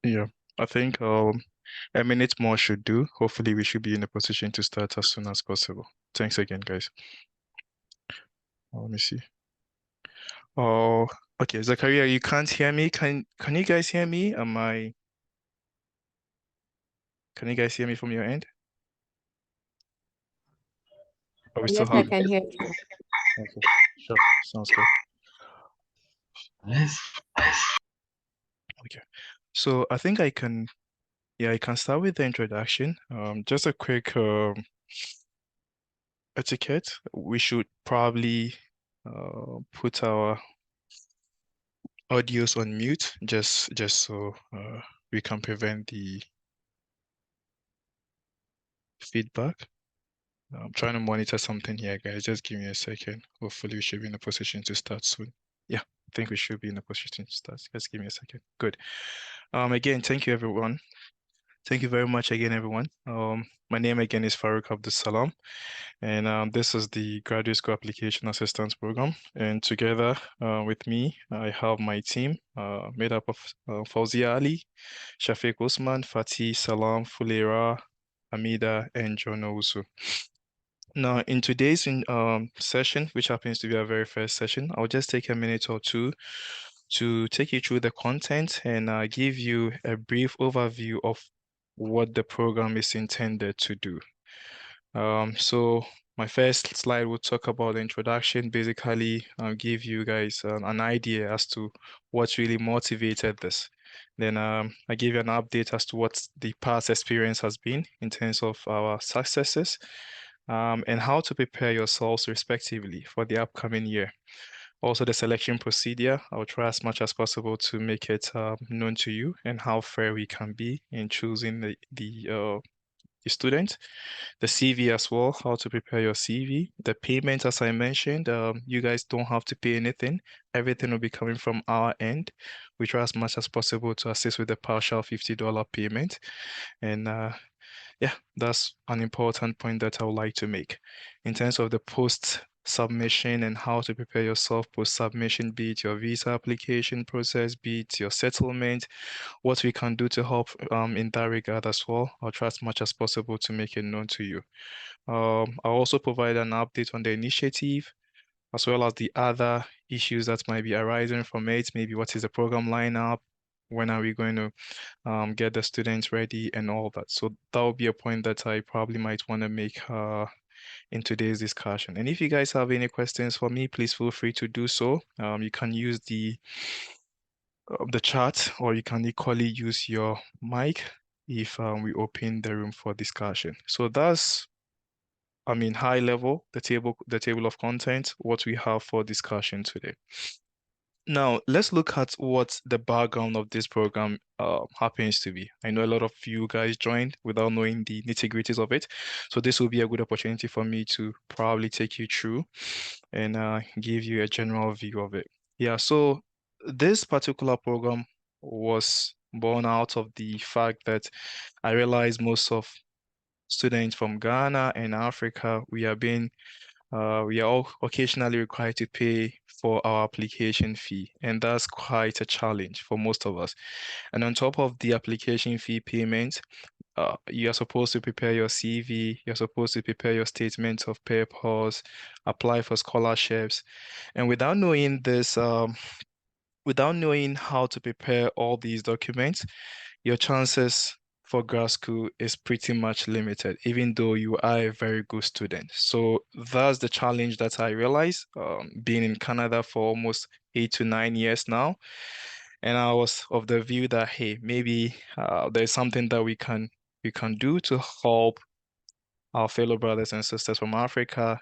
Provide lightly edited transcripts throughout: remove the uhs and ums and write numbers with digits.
Yeah, I think a minute more should do. Hopefully, we should be in a position to start as soon as possible. Thanks again, guys. Let me see. Oh, okay, Zakaria, you can't hear me. Can you guys hear me? Can you guys hear me from your end? Are we still Yes, I having? can hear you. Okay, sure. Sounds good. Okay. So I think I can start with the introduction. Just a quick etiquette. We should probably put our audios on mute just so we can prevent the feedback. I'm trying to monitor something here, guys. Just give me a second. Hopefully, we should be in a position to start soon. Yeah, I think we should be in a position to start. Just give me a second. Good. Again, thank you, everyone. Thank you very much again, everyone. My name again is Farouk Abdul-Salam, and this is the Graduate School Application Assistance Program. And together with me, I have my team made up of Fauzia Ali, Shafiq Usman, Fatih, Salam, Fulera, Amida, and John Owusu. Now, in today's session, which happens to be our very first session, I'll just take a minute or two to take you through the content and give you a brief overview of what the program is intended to do. So my first slide will talk about the introduction, basically give you guys an idea as to what really motivated this. Then I give you an update as to what the past experience has been in terms of our successes, and how to prepare yourselves respectively for the upcoming year. Also, the selection procedure, I'll try as much as possible to make it known to you and how fair we can be in choosing the student. The CV as well, how to prepare your CV. The payment, as I mentioned, you guys don't have to pay anything. Everything will be coming from our end. We try as much as possible to assist with the partial $50 payment. And yeah, that's an important point that I would like to make. In terms of the post submission and how to prepare yourself post submission, be it your visa application process, be it your settlement, what we can do to help in that regard as well. I'll try as much as possible to make it known to you. I'll also provide an update on the initiative as well as the other issues that might be arising from it. Maybe what is the program lineup? When are we going to get the students ready and all that? So that will be a point that I probably might want to make in today's discussion. And if you guys have any questions for me, please feel free to do so. You can use the chat, or you can equally use your mic if we open the room for discussion. So that's, I mean, high level, the table of contents, what we have for discussion today. Now, let's look at what the background of this program happens to be. I know a lot of you guys joined without knowing the nitty-gritties of it. So this will be a good opportunity for me to probably take you through and give you a general view of it. Yeah, so this particular program was born out of the fact that I realized most of students from Ghana and Africa, we are all occasionally required to pay for our application fee, and that's quite a challenge for most of us. And on top of the application fee payment, you are supposed to prepare your CV, you're supposed to prepare your statements of purpose, apply for scholarships, and without knowing how to prepare all these documents, your chances for grad school is pretty much limited, even though you are a very good student. So that's the challenge that I realized, being in Canada for almost 8 to 9 years now. And I was of the view that, hey, maybe there's something that we can do to help our fellow brothers and sisters from Africa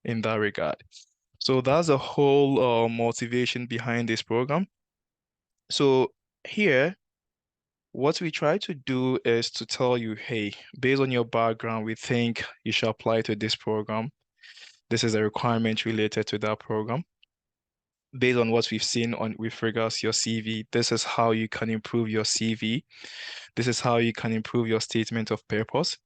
in that regard. So that's the whole motivation behind this program. So here, what we try to do is to tell you, hey, based on your background, we think you should apply to this program. This is a requirement related to that program. Based on what we've seen on with regards to your CV, this is how you can improve your CV. This is how you can improve your statement of purpose.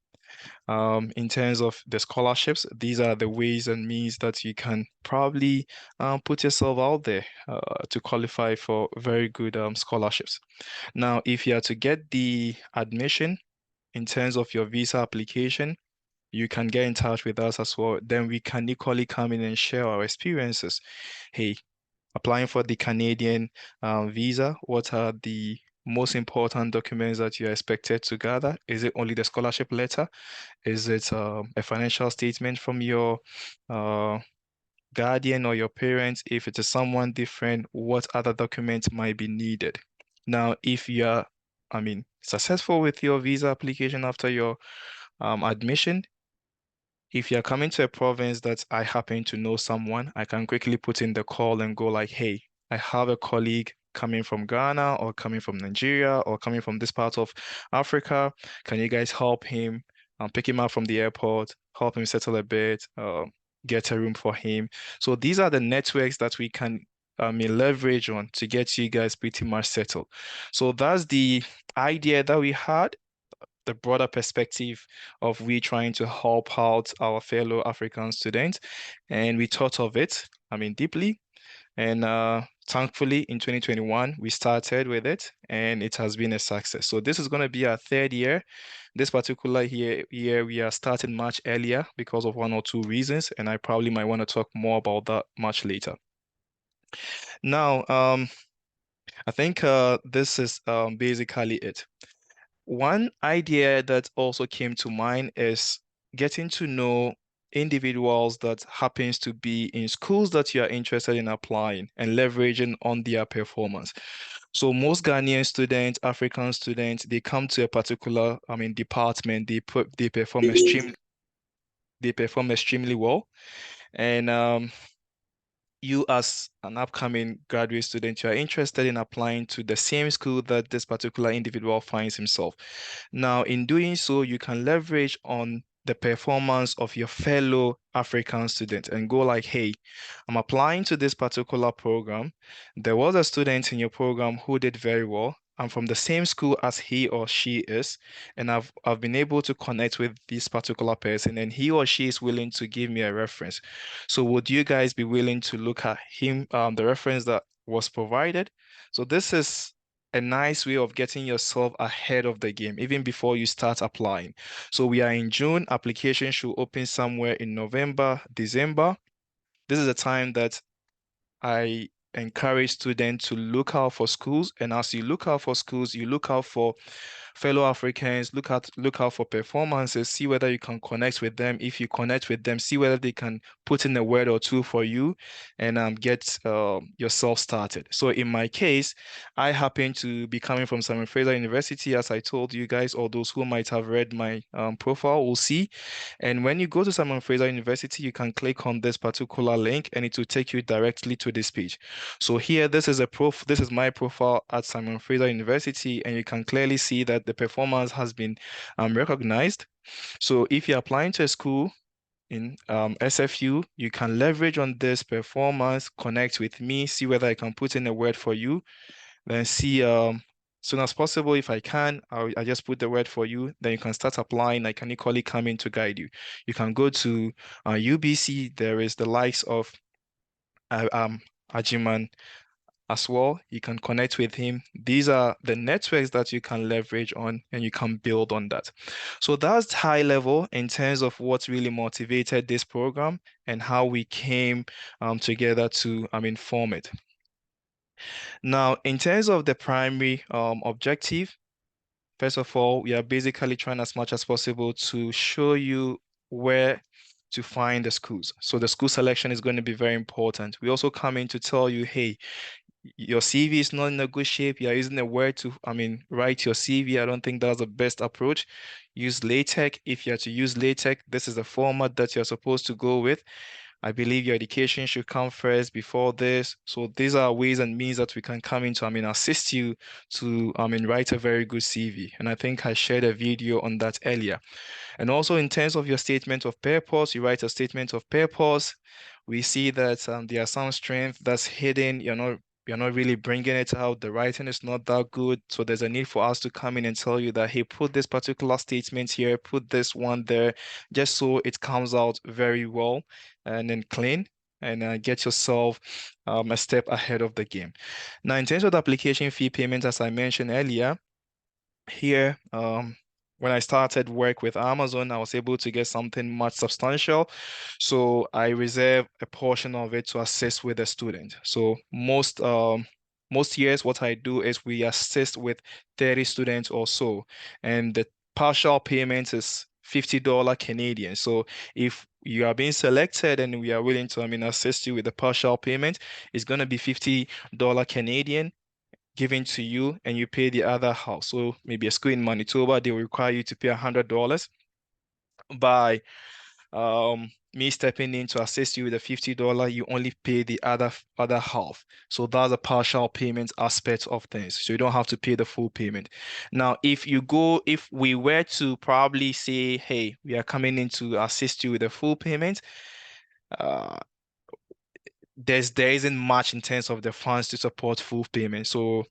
In terms of the scholarships, these are the ways and means that you can probably put yourself out there to qualify for very good scholarships. Now, if you are to get the admission in terms of your visa application, you can get in touch with us as well. Then we can equally come in and share our experiences. Hey, applying for the Canadian visa, what are the most important documents that you're expected to gather? Is it only the scholarship letter? Is it a financial statement from your uh, guardian or your parents? If it is someone different, what other documents might be needed? Now, if you're, successful with your visa application after your admission, if you're coming to a province that I happen to know someone, I can quickly put in the call and go like, hey, I have a colleague coming from Ghana or coming from Nigeria or coming from this part of Africa. Can you guys help him? Pick him up from the airport, help him settle a bit, get a room for him. So these are the networks that we can leverage on to get you guys pretty much settled. So that's the idea that we had, the broader perspective of we trying to help out our fellow African students. And we thought of it, deeply. And thankfully, in 2021, we started with it and it has been a success. So this is going to be our third year. This particular year, we are starting much earlier because of one or two reasons. And I probably might want to talk more about that much later. Now, I think this is basically it. One idea that also came to mind is getting to know individuals that happens to be in schools that you are interested in applying and leveraging on their performance. So most Ghanaian students, African students, they come to a particular, department, they perform extremely well. And you as an upcoming graduate student, you are interested in applying to the same school that this particular individual finds himself. Now, in doing so, you can leverage on the performance of your fellow African students and go like, hey, I'm applying to this particular program. There was a student in your program who did very well. I'm from the same school as he or she is, and I've been able to connect with this particular person, and he or she is willing to give me a reference. So would you guys be willing to look at him, the reference that was provided? So this is a nice way of getting yourself ahead of the game, even before you start applying. So we are in June, application should open somewhere in November, December. This is a time that I encourage students to look out for schools. And as you look out for schools, you look out for fellow Africans, look out for performances, see whether you can connect with them. If you connect with them, see whether they can put in a word or two for you and get yourself started. So in my case, I happen to be coming from Simon Fraser University, as I told you guys, or those who might have read my profile will see. And when you go to Simon Fraser University, you can click on this particular link and it will take you directly to this page. So here, this is my profile at Simon Fraser University, and you can clearly see that the performance has been recognized. So if you're applying to a school in SFU, you can leverage on this performance, connect with me, see whether I can put in a word for you, then see soon as possible, if I can, I just put the word for you, then you can start applying. I can equally come in to guide you. You can go to UBC, there is the likes of Ajiman as well. You can connect with him. These are the networks that you can leverage on and you can build on that. So that's high level in terms of what really motivated this program and how we came together to form it. Now, in terms of the primary objective, first of all, we are basically trying as much as possible to show you where to find the schools. So the school selection is going to be very important. We also come in to tell you, hey, your CV is not in a good shape. You're using a word to, write your CV. I don't think that's the best approach. Use LaTeX. If you are to use LaTeX, this is the format that you're supposed to go with. I believe your education should come first before this. So these are ways and means that we can come into, assist you to, write a very good CV. And I think I shared a video on that earlier. And also in terms of your statement of purpose, you write a statement of purpose. We see that there are some strengths that's hidden. We are not really bringing it out. The writing is not that good. So there's a need for us to come in and tell you that, hey, put this particular statement here, put this one there, just so it comes out very well and then clean, and get yourself a step ahead of the game. Now, in terms of the application fee payment, as I mentioned earlier, here, when I started work with Amazon, I was able to get something much substantial. So I reserve a portion of it to assist with the student. So most years, what I do is we assist with 30 students or so, and the partial payment is $50 Canadian. So if you are being selected and we are willing to, assist you with the partial payment, it's going to be $50 Canadian given to you, and you pay the other half. So maybe a school in Manitoba, they will require you to pay $100. By me stepping in to assist you with the $50, you only pay the other half. So that's a partial payment aspect of things. So you don't have to pay the full payment. Now, if we were to probably say, hey, we are coming in to assist you with the full payment, uh, there isn't much in terms of the funds to support full payment. So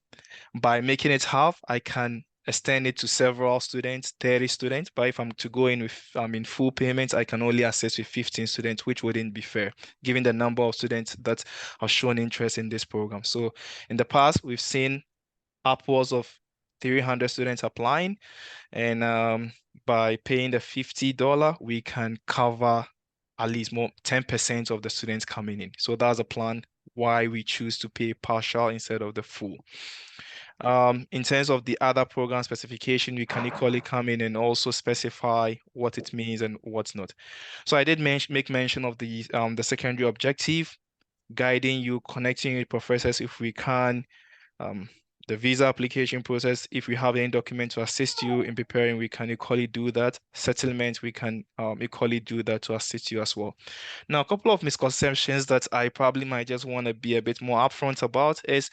by making it half, I can extend it to several students, 30 students. But if I'm to go in with full payments, I can only assist with 15 students, which wouldn't be fair, given the number of students that have shown interest in this program. So in the past, we've seen upwards of 300 students applying, and by paying the $50, we can cover at least more 10% of the students coming in. So that's a plan why we choose to pay partial instead of the full. In terms of the other program specification, we can equally come in and also specify what it means and what's not. So I did make mention of the secondary objective, guiding you, connecting with professors if we can, um, the visa application process. If we have any document to assist you in preparing, we can equally do that. Settlement, we can equally do that to assist you as well. Now, a couple of misconceptions that I probably might just want to be a bit more upfront about is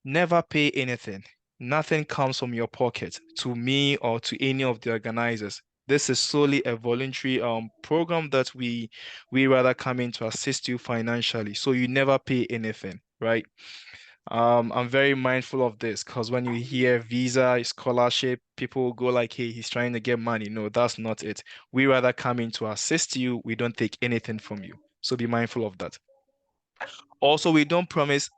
never pay anything. Nothing comes from your pocket to me or to any of the organizers. This is solely a voluntary program that we rather come in to assist you financially. So you never pay anything, right? I'm very mindful of this because when you hear visa, scholarship, people will go like, hey, he's trying to get money. No, that's not it. We rather come in to assist you. We don't take anything from you. So be mindful of that. Also, we don't promise,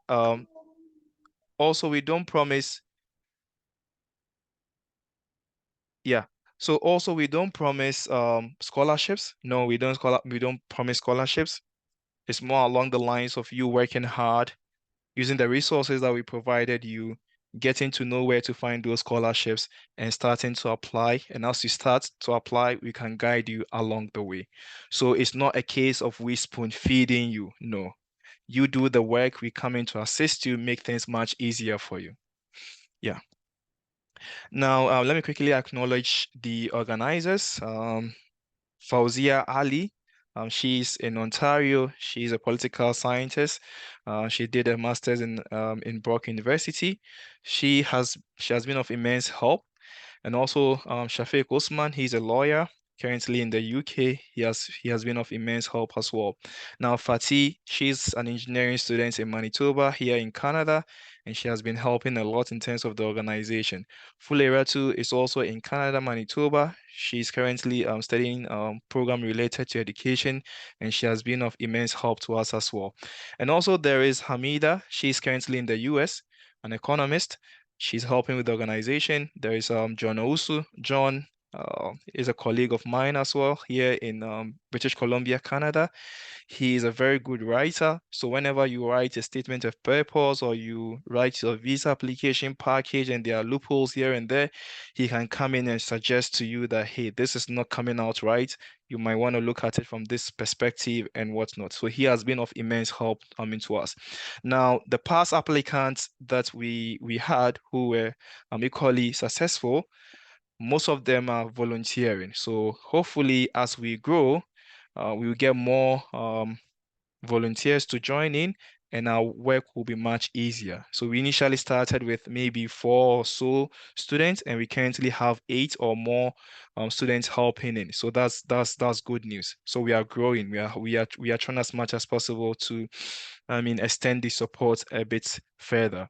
yeah. So also we don't promise scholarships. No, we don't promise scholarships. It's more along the lines of you working hard, using the resources that we provided you, getting to know where to find those scholarships and starting to apply. And as you start to apply, we can guide you along the way. So it's not a case of we spoon feeding you. No, you do the work, we come in to assist you, make things much easier for you. Yeah. Now, let me quickly acknowledge the organizers. Fauzia Ali. She's in Ontario. She's a political scientist. She did a master's in Brock University. She has been of immense help. And also Shafiq Osman, he's a lawyer currently in the UK. He has been of immense help as well. Now Fatih, she's an engineering student in Manitoba here in Canada, and she has been helping a lot in terms of the organization. Fuleratu is also in Canada, Manitoba. She's currently studying program related to education, and she has been of immense help to us as well. And also there is Hamida. She's currently in the US, an economist. She's helping with the organization. There is John Ousu. John is a colleague of mine as well here in British Columbia, Canada. He is a very good writer. So whenever you write a statement of purpose or you write your visa application package and there are loopholes here and there, he can come in and suggest to you that, hey, this is not coming out right. You might want to look at it from this perspective and whatnot. So he has been of immense help to us. Now, the past applicants that we had who were equally successful, most of them are volunteering. So hopefully, as we grow, we will get more volunteers to join in, and our work will be much easier. So we initially started with maybe 4 or so students, and we currently have 8 or more students helping in. So that's good news. So we are growing. We are trying as much as possible to extend the support a bit further.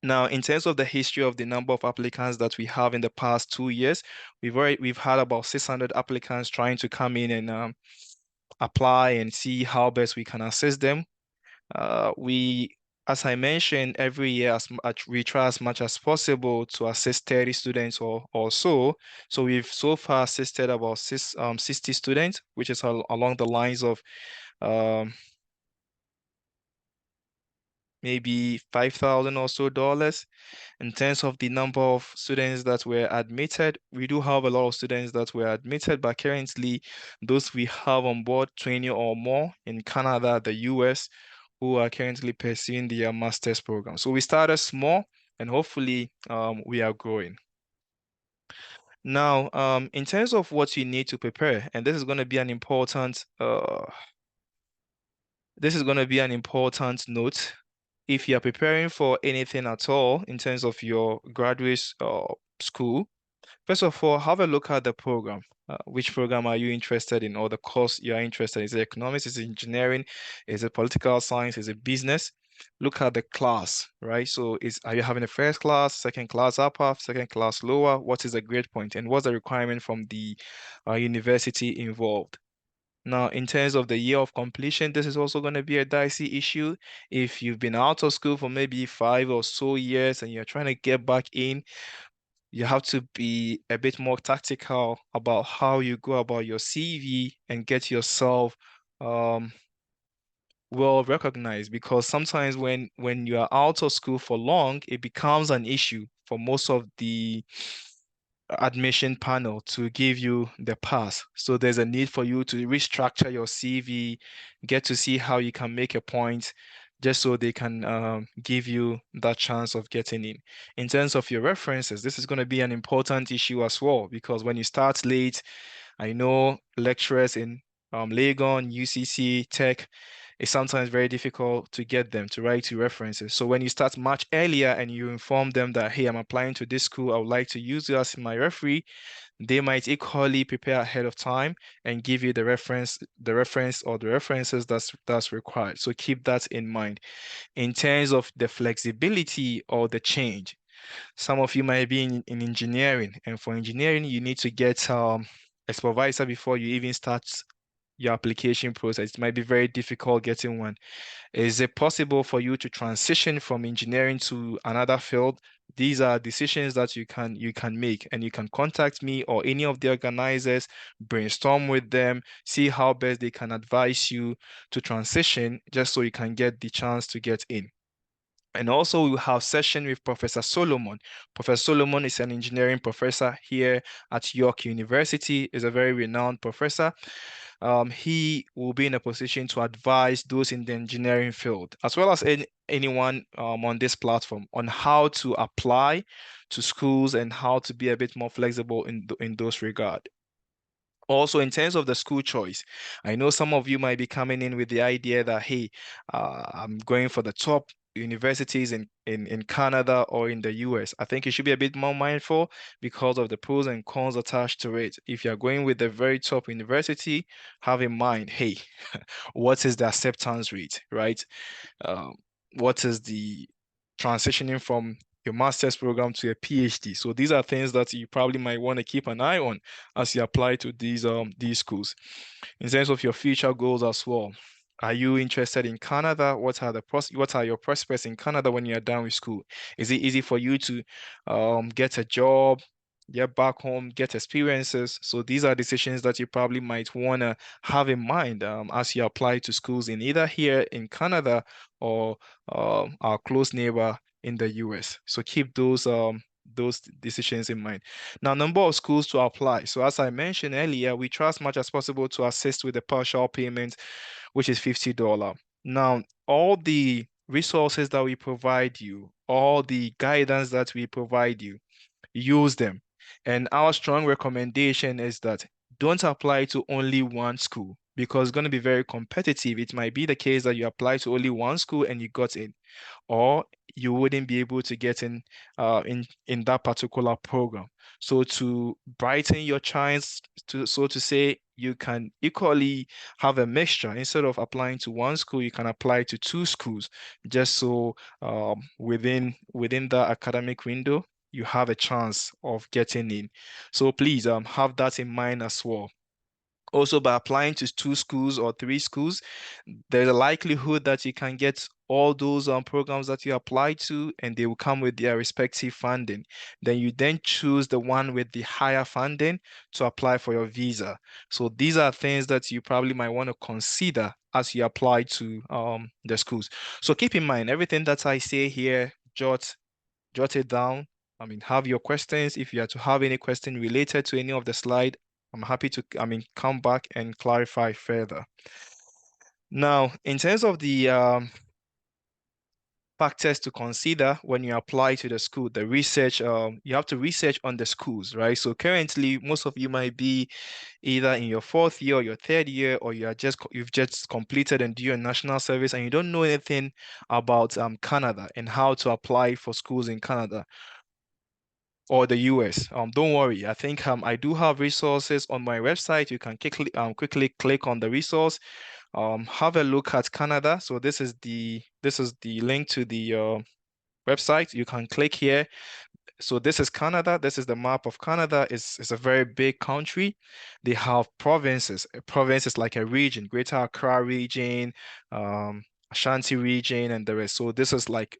Now, in terms of the history of the number of applicants that we have in the past 2 years, we've had about 600 applicants trying to come in and apply and see how best we can assist them. We, as I mentioned, every year we try as much as possible to assist 30 students or so. So we've so far assisted about 60 students, which is along the lines of um, maybe 5,000 or so dollars. In terms of the number of students that were admitted, we do have a lot of students that were admitted, but currently those we have on board 20 or more in Canada, the US, who are currently pursuing their master's program. So we started small and hopefully we are growing. Now, in terms of what you need to prepare, and this is going to be an important note. If you're preparing for anything at all in terms of your graduate school, first of all, have a look at the program. Which program are you interested in, or the course you are interested in? Is it economics? Is it engineering? Is it political science? Is it business? Look at the class, right? So are you having a first class, second class upper, second class lower? What is the grade point, and what's the requirement from the university involved? Now, in terms of the year of completion, this is also going to be a dicey issue. If you've been out of school for maybe 5 or so years and you're trying to get back in, you have to be a bit more tactical about how you go about your CV and get yourself um, well recognized, because sometimes when you are out of school for long, it becomes an issue for most of the admission panel to give you the pass. So there's a need for you to restructure your CV, get to see how you can make a point, just so they can give you that chance of getting in. In terms of your references, this is going to be an important issue as well, because when you start late, I know lecturers in Legon, UCC, Tech, it's sometimes very difficult to get them to write your references. So when you start much earlier and you inform them that, hey, I'm applying to this school, I would like to use you as my referee, they might equally prepare ahead of time and give you the reference or the references that's required. So keep that in mind. In terms of the flexibility or the change, some of you might be in engineering, and for engineering, you need to get a supervisor before you even start your application process. It might be very difficult getting one. Is it possible for you to transition from engineering to another field? These are decisions that you can make, and you can contact me or any of the organizers, brainstorm with them, see how best they can advise you to transition, just so you can get the chance to get in. And also we have session with Professor Solomon. Professor Solomon is an engineering professor here at York University, is a very renowned professor. He will be in a position to advise those in the engineering field, as well as anyone on this platform, on how to apply to schools and how to be a bit more flexible in those regards. Also, in terms of the school choice, I know some of you might be coming in with the idea that, hey, I'm going for the top universities in Canada or in the US. I think you should be a bit more mindful because of the pros and cons attached to it. If you're going with the very top university, have in mind, hey, what is the acceptance rate, right? Um, what is the transitioning from your master's program to a PhD? So these are things that you probably might want to keep an eye on as you apply to these schools. In terms of your future goals as well, are you interested in Canada? What are your prospects in Canada when you're done with school? Is it easy for you to get a job, get back home, get experiences? So these are decisions that you probably might want to have in mind as you apply to schools in either here in Canada or our close neighbor in the US. So keep those decisions in mind. Now, number of schools to apply. So as I mentioned earlier, we try as much as possible to assist with the partial payment, which is $50. Now, all the resources that we provide you, all the guidance that we provide you, use them. And our strong recommendation is that don't apply to only one school. because it's going to be very competitive. It might be the case that you apply to only one school and you got in, or you wouldn't be able to get in that particular program. So to brighten your chance, to so to say, you can equally have a mixture. Instead of applying to one school, you can apply to two schools, just so within the academic window, you have a chance of getting in. So please have that in mind as well. Also, by applying to two schools or three schools, there's a likelihood that you can get all those programs that you apply to, and they will come with their respective funding. Then you then choose the one with the higher funding to apply for your visa. So these are things that you probably might want to consider as you apply to the schools. So keep in mind everything that I say here, jot it down. I mean, have your questions. If you are to have any question related to any of the slide, I'm happy to, come back and clarify further. Now, in terms of the factors to consider when you apply to the school, the research, you have to research on the schools, right? So currently, most of you might be either in your fourth year or your third year, or you've just completed and do your national service, and you don't know anything about Canada and how to apply for schools in Canada or the US. Don't worry. I think I do have resources on my website. You can quickly click on the resource. Have a look at Canada. So this is the link to the website. You can click here. So this is Canada. This is the map of Canada. It's a very big country. They have provinces. A province is like a region, Greater Accra region, Ashanti region, and the rest. So this is like,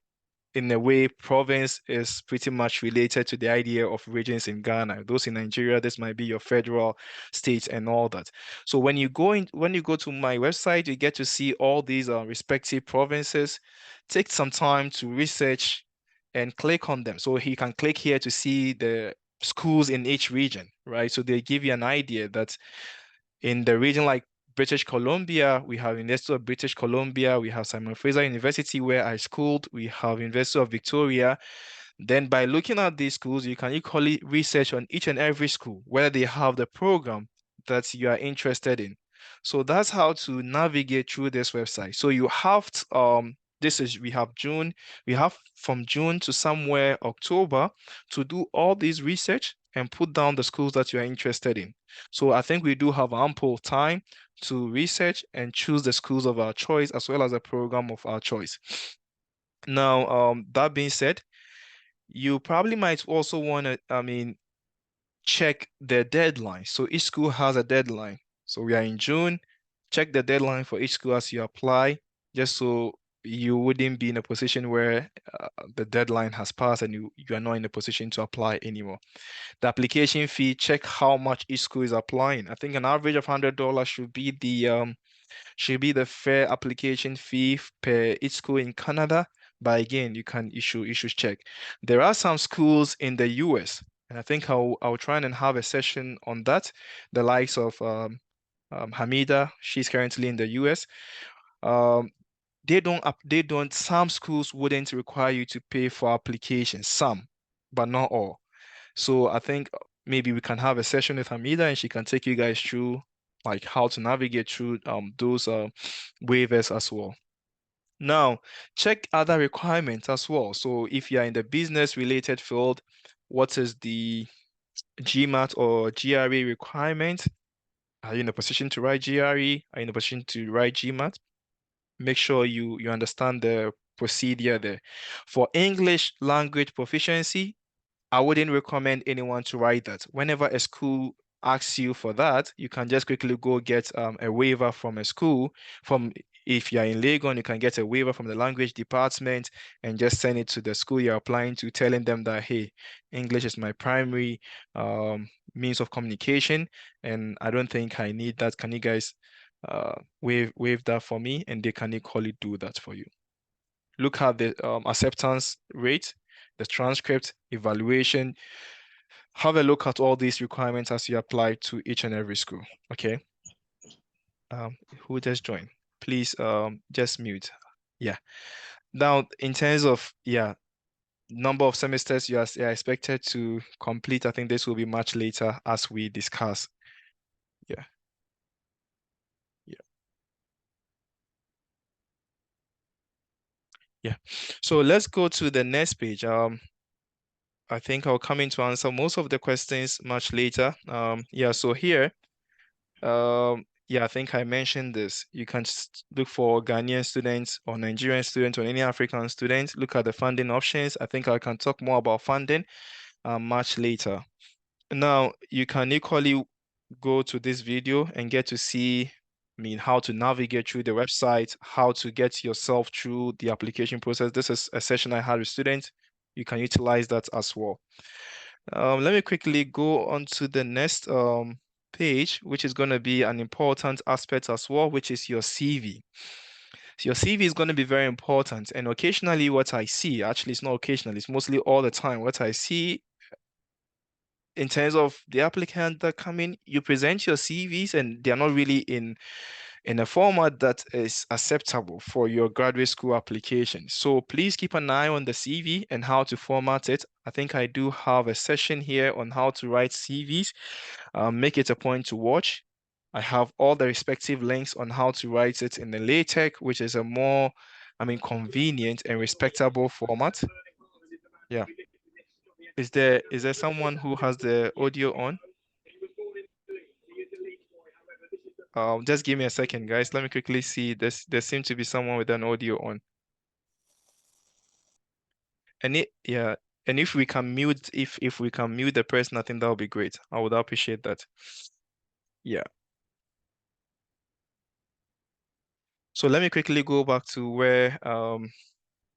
in a way, province is pretty much related to the idea of regions in Ghana. Those in Nigeria, this might be your federal states and all that. So when you go to my website, you get to see all these respective provinces. Take some time to research and click on them. So you can click here to see the schools in each region, right? So they give you an idea that in the region like British Columbia, we have University of British Columbia, we have Simon Fraser University where I schooled, we have University of Victoria. Then by looking at these schools, you can equally research on each and every school, whether they have the program that you are interested in. So that's how to navigate through this website. So you have we have June, we have from June to somewhere October to do all this research and put down the schools that you are interested in. So I think we do have ample time to research and choose the schools of our choice as well as a program of our choice. Now, that being said, you probably might also want to, check the deadline. So each school has a deadline. So we are in June. Check the deadline for each school as you apply, just so you wouldn't be in a position where the deadline has passed and you are not in a position to apply anymore. The application fee, check how much each school is applying. I think an average of $100 should be the fair application fee per each school in Canada. But again, you should check. There are some schools in the US, and I think I'll try and have a session on that. The likes of Hamida, she's currently in the US. Um, some schools wouldn't require you to pay for applications, some, but not all. So I think maybe we can have a session with Hamida and she can take you guys through like how to navigate through those waivers as well. Now, check other requirements as well. So if you are in the business related field, what is the GMAT or GRE requirement? Are you in a position to write GRE? Are you in a position to write GMAT? Make sure you understand the procedure there. For English language proficiency, I wouldn't recommend anyone to write that. Whenever a school asks you for that, you can just quickly go get a waiver from a school. If you're in Legon, you can get a waiver from the language department and just send it to the school you're applying to, telling them that, hey, English is my primary means of communication, and I don't think I need that. Can you guys waive that for me? And they can equally do that for you. Look at the acceptance rate, the transcript, evaluation. Have a look at all these requirements as you apply to each and every school. Okay. Who just joined? Please just mute. Yeah. Now, in terms of number of semesters you are expected to complete, I think this will be much later as we discuss. Yeah. Yeah. So let's go to the next page. I think I'll come in to answer most of the questions much later. Yeah, so here, yeah, I think I mentioned this. You can look for Ghanaian students or Nigerian students or any African students. Look at the funding options. I think I can talk more about funding much later. Now, you can equally go to this video and get to see, I mean, how to navigate through the website, how to get yourself through the application process. This is a session I had with students. You can utilize that as well. Let me quickly go on to the next page, which is going to be an important aspect as well, which is your CV. So your CV is going to be very important. And occasionally what I see, actually it's not occasionally, it's mostly all the time, what I see in terms of the applicant that come in, you present your CVs and they're not really in a format that is acceptable for your graduate school application. So please keep an eye on the CV and how to format it. I think I do have a session here on how to write CVs. Make it a point to watch. I have all the respective links on how to write it in the LaTeX, which is a more, I mean, convenient and respectable format. Yeah. Is there someone who has the audio on? Just give me a second, guys. Let me quickly see. There seems to be someone with an audio on. Yeah, and if we can mute, if we can mute the person, I think that would be great. I would appreciate that. Yeah. So let me quickly go back to where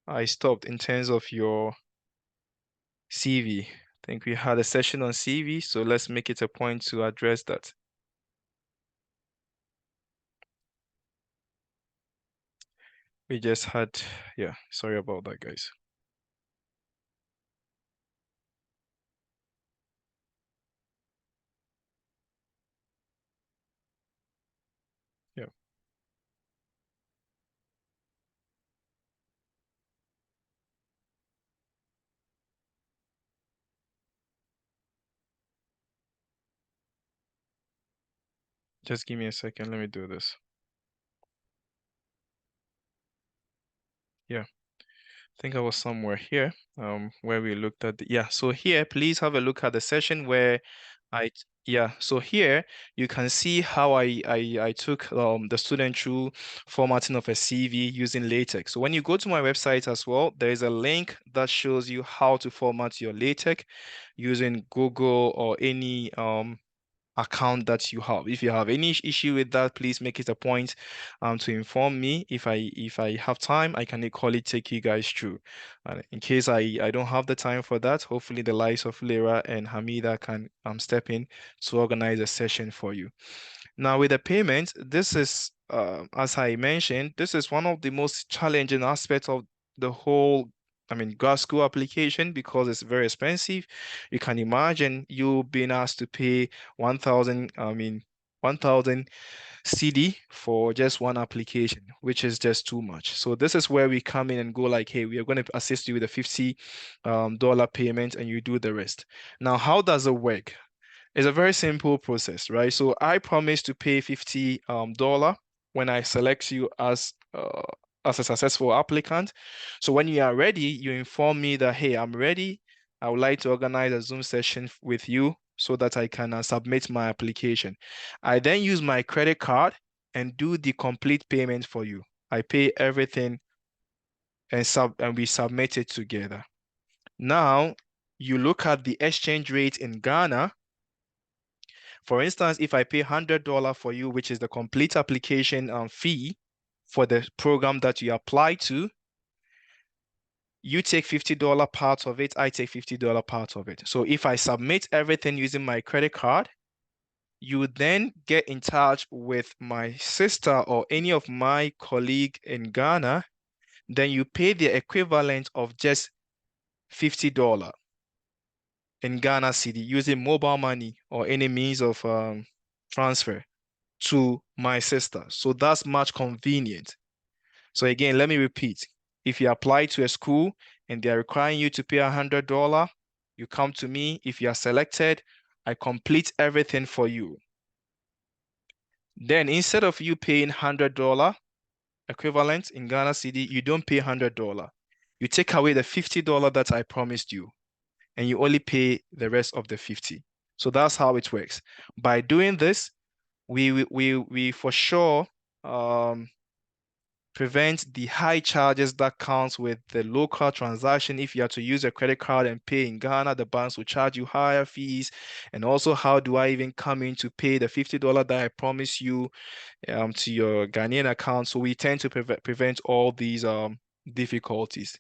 I stopped in terms of your CV. I think we had a session on CV, so let's make it a point to address that. We just had, yeah, sorry about that, guys. Yeah, just give me a second. Let me do this. Yeah. I think I was somewhere here, where we looked at yeah. So here, please have a look at the session where yeah. So here you can see how I took the student through formatting of a CV using LaTeX. So when you go to my website as well, there is a link that shows you how to format your LaTeX using Google or any account that you have. If you have any issue with that, please make it a point to inform me. If I have time, I can equally take you guys through. In case I don't have the time for that, hopefully the likes of Lyra and Hamida can step in to organize a session for you. Now with the payment, this is as I mentioned, this is one of the most challenging aspects of the whole, I mean, grad school application because it's very expensive. You can imagine you being asked to pay 1,000, I mean, 1,000 CD for just one application, which is just too much. So this is where we come in and go like, hey, we are going to assist you with a $50 dollar payment and you do the rest. Now, how does it work? It's a very simple process, right? So I promise to pay $50 dollar when I select you as a successful applicant. So when you are ready, you inform me that, hey, I'm ready. I would like to organize a Zoom session with you so that I can submit my application. I then use my credit card and do the complete payment for you. I pay everything and we submit it together. Now, you look at the exchange rate in Ghana. For instance, if I pay $100 for you, which is the complete application fee for the program that you apply to, you take $50 part of it, I take $50 part of it. So if I submit everything using my credit card, you then get in touch with my sister or any of my colleague in Ghana, then you pay the equivalent of just $50 in Ghana city using mobile money or any means of transfer to my sister. So that's much convenient. So again, let me repeat. If you apply to a school and they're requiring you to pay $100, you come to me. If you are selected, I complete everything for you. Then instead of you paying $100 equivalent in Ghana cedi, you don't pay $100. You take away the $50 that I promised you, and you only pay the rest of the 50. So that's how it works. By doing this, we for sure prevent the high charges that comes with the local transaction. If you have to use a credit card and pay in Ghana, the banks will charge you higher fees. And also, how do I even come in to pay the $50 that I promise you to your Ghanaian account? So we tend to prevent all these difficulties.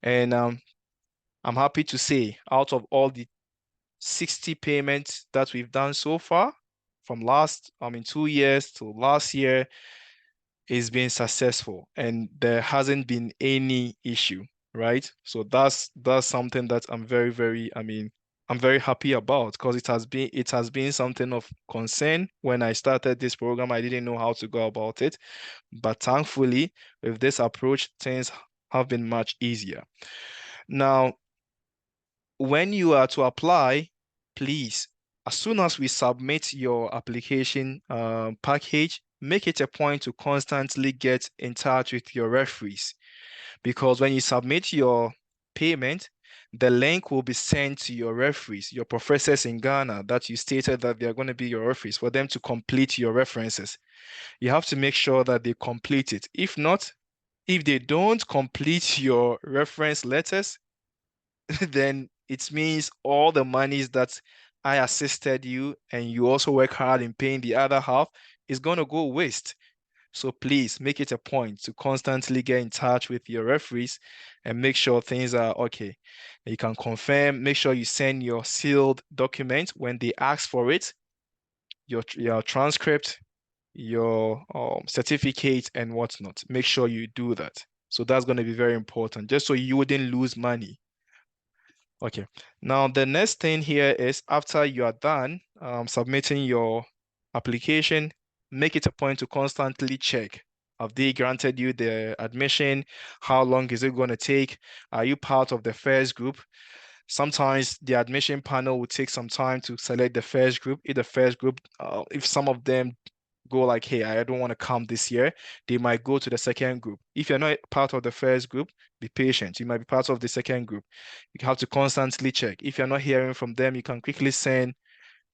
And I'm happy to say, out of all the 60 payments that we've done so far, from 2 years to last year, is being successful and there hasn't been any issue, right? So that's something that I'm I'm very happy about, because it has been something of concern. When I started this program, I didn't know how to go about it, but thankfully with this approach, things have been much easier. Now, when you are to apply, please, as soon as we submit your application package, make it a point to constantly get in touch with your referees, because when you submit your payment, the link will be sent to your referees, your professors in Ghana that you stated that they are going to be your referees, for them to complete your references. You have to make sure that they complete it. If not, if they don't complete your reference letters, then it means all the monies that I assisted you and you also work hard in paying the other half is going to go waste. So please make it a point to constantly get in touch with your referees and make sure things are okay. You can confirm, make sure you send your sealed document when they ask for it, your transcript, your certificate and whatnot. Make sure you do that. So that's going to be very important, just so you wouldn't lose money. Okay, now the next thing here is, after you are done submitting your application, make it a point to constantly check. Have they granted you the admission? How long is it going to take? Are you part of the first group? Sometimes the admission panel will take some time to select the first group. If some of them go like, hey, I don't want to come this year, they might go to the second group. If you're not part of the first group, be patient. You might be part of the second group. You have to constantly check. If you're not hearing from them, you can quickly send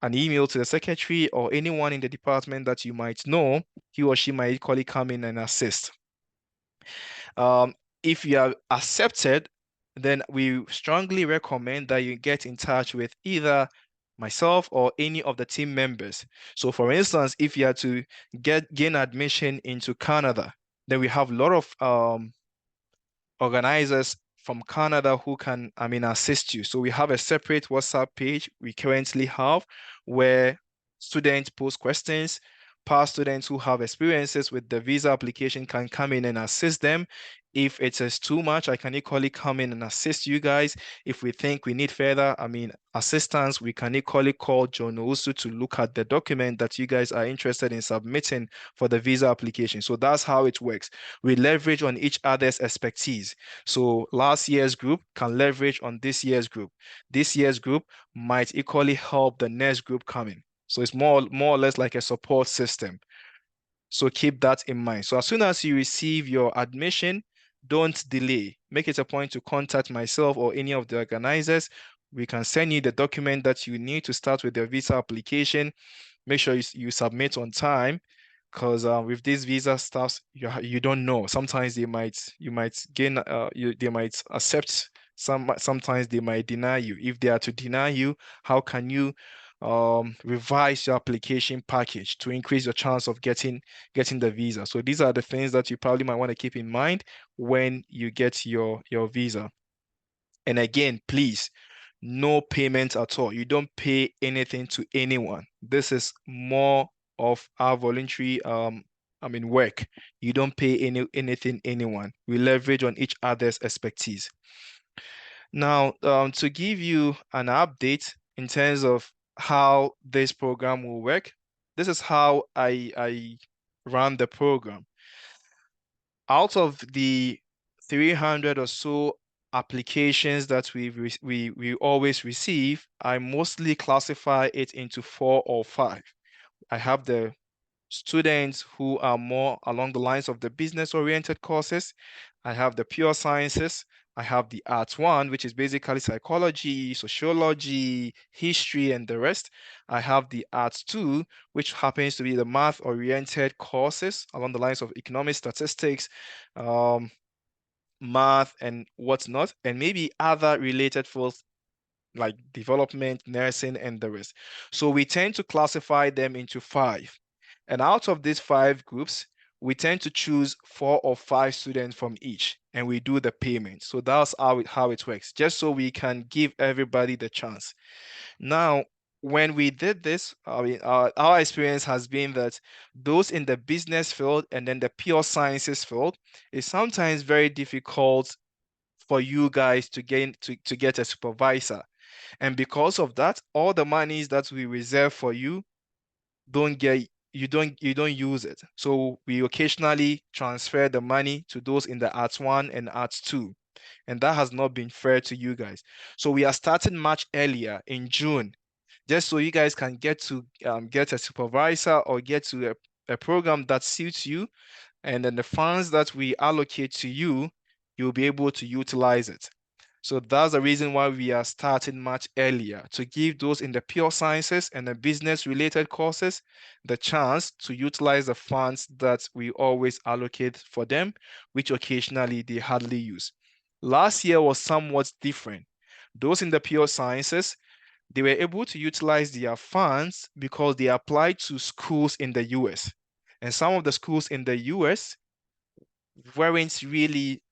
an email to the secretary or anyone in the department that you might know. He or she might equally come in and assist. If you are accepted, then we strongly recommend that you get in touch with either myself or any of the team members. So for instance, if you are to gain admission into Canada, then we have a lot of organizers from Canada who can, assist you. So we have a separate WhatsApp page we currently have where students post questions. Past students who have experiences with the visa application can come in and assist them. If it is too much, I can equally come in and assist you guys. If we think we need further, assistance, we can equally call John Owusu to look at the document that you guys are interested in submitting for the visa application. So that's how it works. We leverage on each other's expertise. So last year's group can leverage on this year's group. This year's group might equally help the next group coming. So it's more or less like a support system. So keep that in mind. So as soon as you receive your admission, don't delay. Make it a point to contact myself or any of the organizers. We can send you the document that you need to start with your visa application. Make sure you submit on time, because with these visa stuffs, you don't know. Sometimes they might accept. Sometimes they might deny you. If they are to deny you, how can you revise your application package to increase your chance of getting the visa? So these are the things that you probably might want to keep in mind when you get your visa. And again, please, no payment at all. You don't pay anything to anyone. This is more of our voluntary work. You don't pay anything anyone. We leverage on each other's expertise. Now, to give you an update in terms of how this program will work, this is how I run the program. Out of the 300 or so applications that we always receive, I mostly classify it into 4 or 5. I have the students who are more along the lines of the business-oriented courses. I have the pure sciences. I have the arts one, which is basically psychology, sociology, history, and the rest. I have the arts two, which happens to be the math-oriented courses along the lines of economic statistics, um, math, and what's not, and maybe other related fields like development, nursing, and the rest. So we tend to classify them into five. And out of these five groups, we tend to choose 4 or 5 students from each, and we do the payment. So that's how it works, just so we can give everybody the chance. Now, when we did this, I mean, our experience has been that those in the business field and then the pure sciences field is sometimes very difficult for you guys to get a supervisor. And because of that, all the monies that we reserve for you don't get you don't use it. So we occasionally transfer the money to those in the arts one and arts two. And that has not been fair to you guys. So we are starting much earlier in June, just so you guys can get to get a supervisor or get to a program that suits you, and then the funds that we allocate to you, you'll be able to utilize it. So that's the reason why we are starting much earlier, to give those in the pure sciences and the business related courses the chance to utilize the funds that we always allocate for them, which occasionally they hardly use. Last year was somewhat different. Those in the pure sciences, they were able to utilize their funds because they applied to schools in the US. And some of the schools in the US weren't really,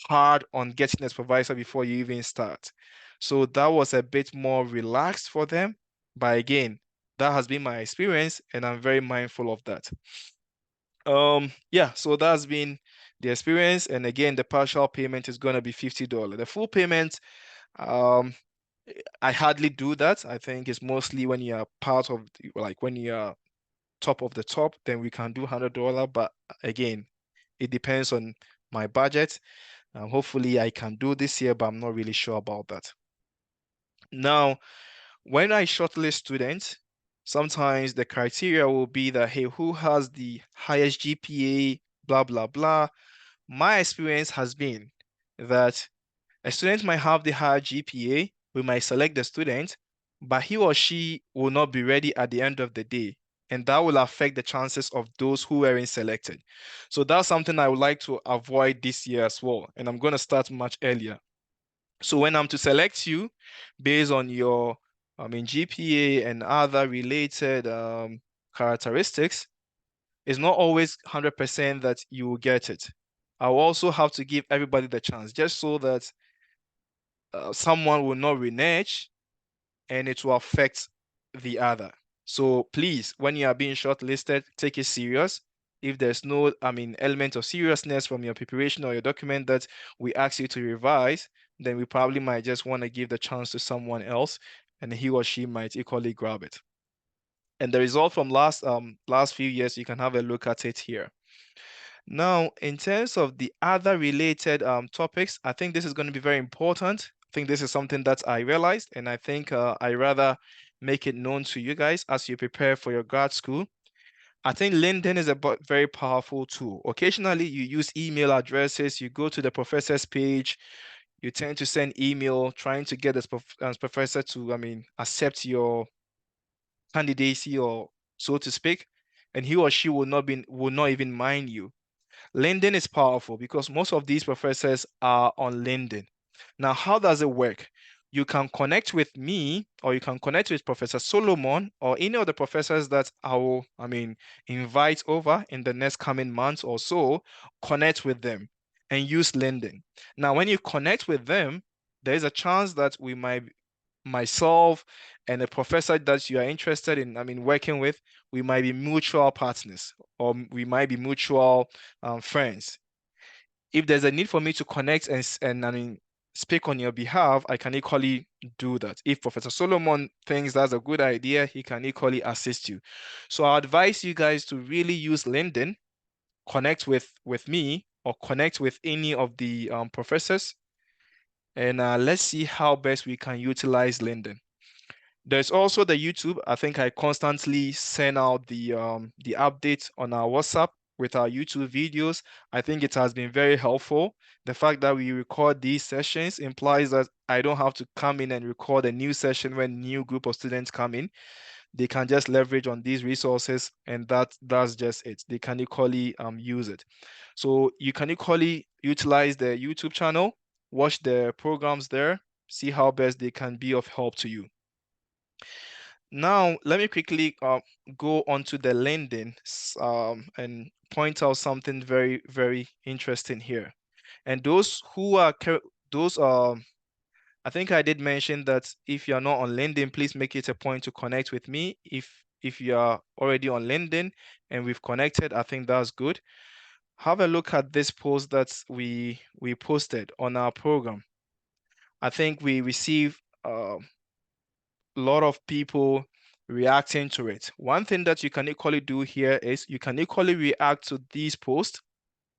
hard on getting a supervisor before you even start. So that was a bit more relaxed for them. But again, that has been my experience, and I'm very mindful of that. Yeah, so that's been the experience. And again, the partial payment is going to be $50. The full payment, um, I hardly do that. I think it's mostly when you are part of, like when you are top of the top, then we can do $100. But again, it depends on my budget. Hopefully I can do this year, but I'm not really sure about that. Now, when I shortlist students, sometimes the criteria will be that, hey, who has the highest GPA, blah, blah, blah. My experience has been that a student might have the higher GPA, we might select the student, but he or she will not be ready at the end of the day. And that will affect the chances of those who weren't selected. So that's something I would like to avoid this year as well. And I'm going to start much earlier. So when I'm to select you based on your, GPA and other related characteristics, it's not always 100% that you will get it. I will also have to give everybody the chance, just so that someone will not renege and it will affect the other. So please, when you are being shortlisted, take it serious. If there's no, element of seriousness from your preparation or your document that we ask you to revise, then we probably might just want to give the chance to someone else, and he or she might equally grab it. And the result from last few years, you can have a look at it here. Now, in terms of the other related topics, I think this is going to be very important. I think this is something that I realized, and I think I rather make it known to you guys as you prepare for your grad school. I think LinkedIn is a very powerful tool. Occasionally, you use email addresses, you go to the professor's page, you tend to send email trying to get this professor to, accept your candidacy, or so to speak, and he or she will not even mind you. LinkedIn is powerful because most of these professors are on LinkedIn. Now, how does it work? You can connect with me, or you can connect with Professor Solomon, or any of the professors that I will, invite over in the next coming months or so. Connect with them and use LinkedIn. Now, when you connect with them, there is a chance that we might, myself and a professor that you are interested in, working with, we might be mutual partners, or we might be mutual friends. If there's a need for me to connect and speak on your behalf, I can equally do that. If Professor Solomon thinks that's a good idea, he can equally assist you. So I advise you guys to really use LinkedIn, connect with me, or connect with any of the professors, and let's see how best we can utilize LinkedIn. There's also the YouTube. I think I constantly send out the updates on our WhatsApp with our YouTube videos. I think it has been very helpful. The fact that we record these sessions implies that I don't have to come in and record a new session when new group of students come in. They can just leverage on these resources, and that's just it. They can equally use it. So you can equally utilize the YouTube channel, watch the programs there, see how best they can be of help to you. Now, let me quickly go onto the LinkedIn and point out something very, very interesting here. And those who are those I think I did mention that if you're not on LinkedIn, please make it a point to connect with me. If you are already on LinkedIn and we've connected, I think that's good. Have a look at this post that we posted on our program. I think we received a lot of people reacting to it. One thing that you can equally do here is you can equally react to these posts,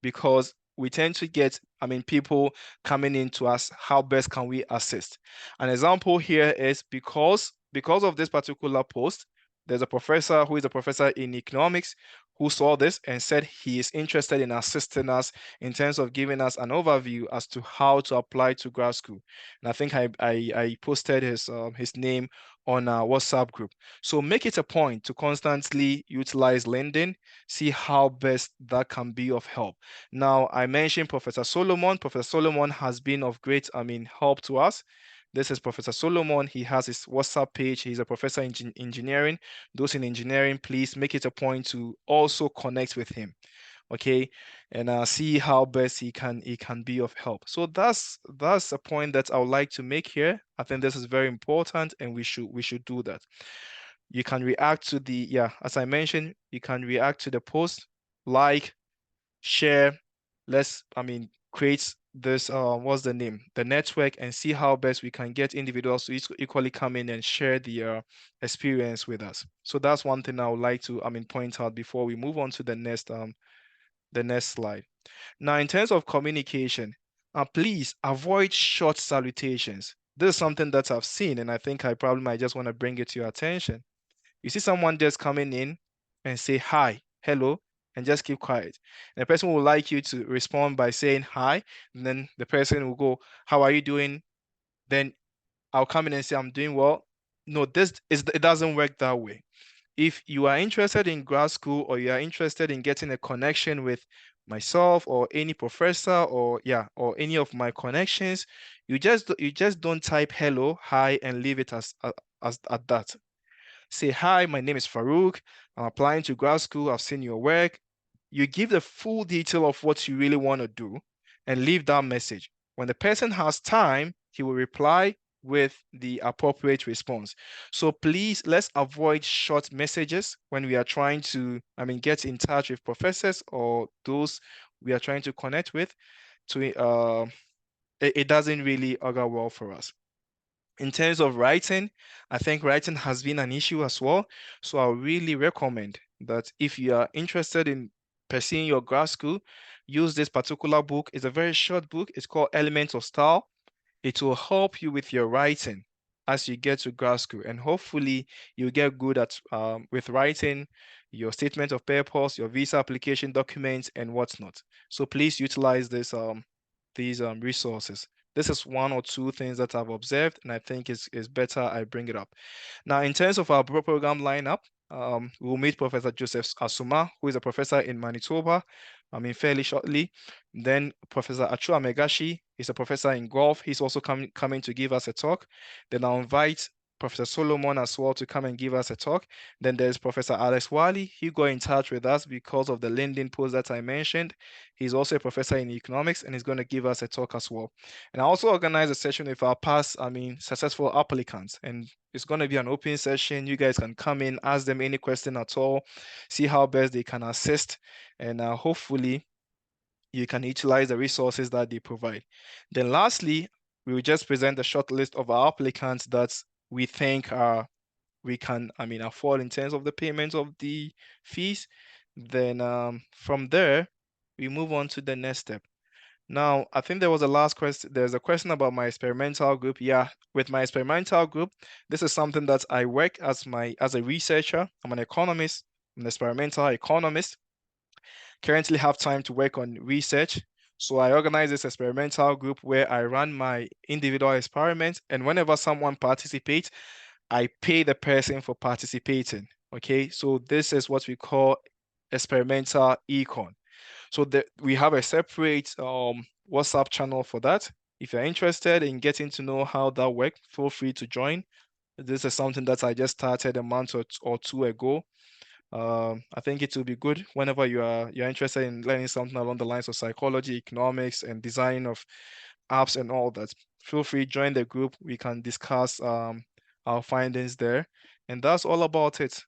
because we tend to get, people coming in to us, how best can we assist? An example here is because of this particular post, there's a professor who is a professor in economics who saw this and said he is interested in assisting us in terms of giving us an overview as to how to apply to grad school. And I think I posted his name on our WhatsApp group. So make it a point to constantly utilize LinkedIn, see how best that can be of help. Now, I mentioned Professor Solomon. Professor Solomon has been of great, help to us. This is Professor Solomon. He has his WhatsApp page. He's a professor in engineering. Those in engineering, please make it a point to also connect with him, okay, and see how best he can be of help. So that's a point that I would like to make here. I think this is very important, and we should do that. You can react to the, yeah, as I mentioned, you can react to the post, like, share. Let's, create this, what's the name? The network, and see how best we can get individuals to equally come in and share the experience with us. So that's one thing I would like to, point out before we move on to the next slide. Now, in terms of communication, please avoid short salutations. This is something that I've seen, and I think I probably might just want to bring it to your attention. You see someone just coming in and say hi, hello, and just keep quiet. And the person will like you to respond by saying hi, and then the person will go, how are you doing? Then I'll come in and say, I'm doing well. No, it doesn't work that way. If you are interested in grad school, or you are interested in getting a connection with myself or any professor, or any of my connections, you just don't type hello, hi, and leave it as at that. Say, hi, my name is Farouk. I'm applying to grad school. I've seen your work. You give the full detail of what you really want to do and leave that message. When the person has time, he will reply with the appropriate response. So please, let's avoid short messages when we are trying to, get in touch with professors or those we are trying to connect with. It doesn't really augur well for us. In terms of writing, I think writing has been an issue as well. So I really recommend that if you are interested in pursuing your grad school, use this particular book. It's a very short book. It's called Elements of Style. It will help you with your writing as you get to grad school, and hopefully you get good at with writing your statement of purpose, your visa application documents, and whatnot. So please utilize these resources. This is one or two things that I've observed, and I think it's better I bring it up. Now, in terms of our program lineup, we'll meet Professor Joseph Asuma, who is a professor in Manitoba, fairly shortly. Then Professor Achua Megashi is a professor in golf. He's also coming to give us a talk. Then I'll invite Professor Solomon as well to come and give us a talk. Then there's Professor Alex Wali. He got in touch with us because of the LinkedIn post that I mentioned. He's also a professor in economics, and he's going to give us a talk as well. And I also organize a session with our past, successful applicants. And it's going to be an open session. You guys can come in, ask them any question at all, see how best they can assist. And hopefully you can utilize the resources that they provide. Then lastly, we will just present a short list of our applicants that we think we can, afford in terms of the payment of the fees. Then from there, we move on to the next step. Now, I think there was a last question. There's a question about my experimental group. Yeah, with my experimental group, this is something that I work as a researcher. I'm an economist, I'm an experimental economist. Currently have time to work on research. So I organize this experimental group where I run my individual experiments, and whenever someone participates, I pay the person for participating. Okay, so this is what we call experimental econ. So we have a separate WhatsApp channel for that. If you're interested in getting to know how that works, feel free to join. This is something that I just started a month or two ago. I think it will be good whenever you're interested in learning something along the lines of psychology, economics, and design of apps and all that. Feel free, join the group. We can discuss our findings there. And that's all about it.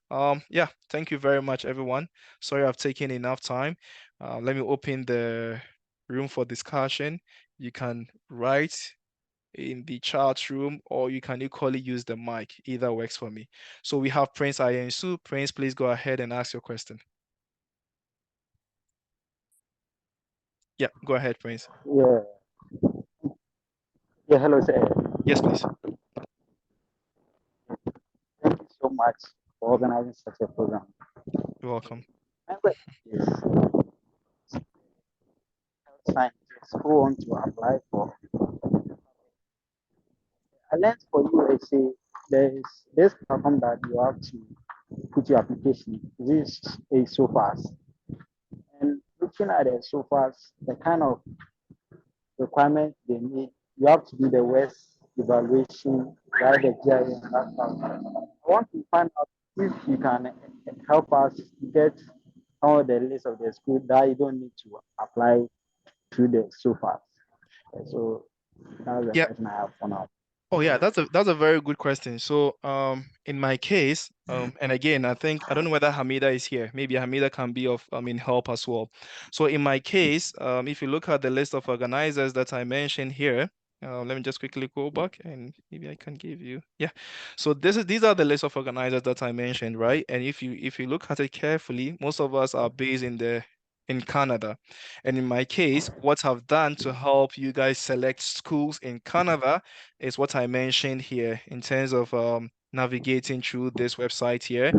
Yeah, thank you very much, everyone. Sorry I've taken enough time. Let me open the room for discussion. You can write in the chat room, or you can equally use the mic. Either works for me. So we have Prince Ayensu. Prince, please go ahead and ask your question. Yeah, go ahead, Prince. Yeah, yeah, hello, sir. Yes, please. Thank you so much for organizing such a program. You're welcome. My question is health scientists who want to apply for. I learned for USA there is this platform that you have to put your application. This is so fast. And looking at the so fast, the kind of requirements they need, you have to do the West evaluation, write the GRE and that stuff. I want to find out if you can help us get some of the list of the school that you don't need to apply through the so fast. So that's the Yeah. question I have for now. Oh yeah, that's a very good question. So in my case, and again, I don't know whether Hamida is here. Maybe Hamida can be of help as well. So in my case, if you look at the list of organizers that I mentioned here, let me just quickly go back and maybe I can give you. Yeah. So these are the list of organizers that I mentioned, right? And if you look at it carefully, most of us are based in Canada. And in my case, what I've done to help you guys select schools in Canada is what I mentioned here in terms of navigating through this website here.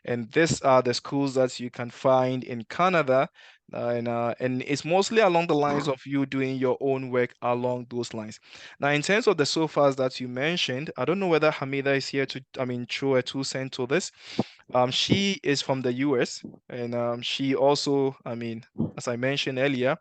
And these are the schools that you can find in Canada. And it's mostly along the lines of you doing your own work along those lines. Now, in terms of the sofas that you mentioned, I don't know whether Hamida is here to, throw a 2 cent to this. She is from the US, and she also, as I mentioned earlier,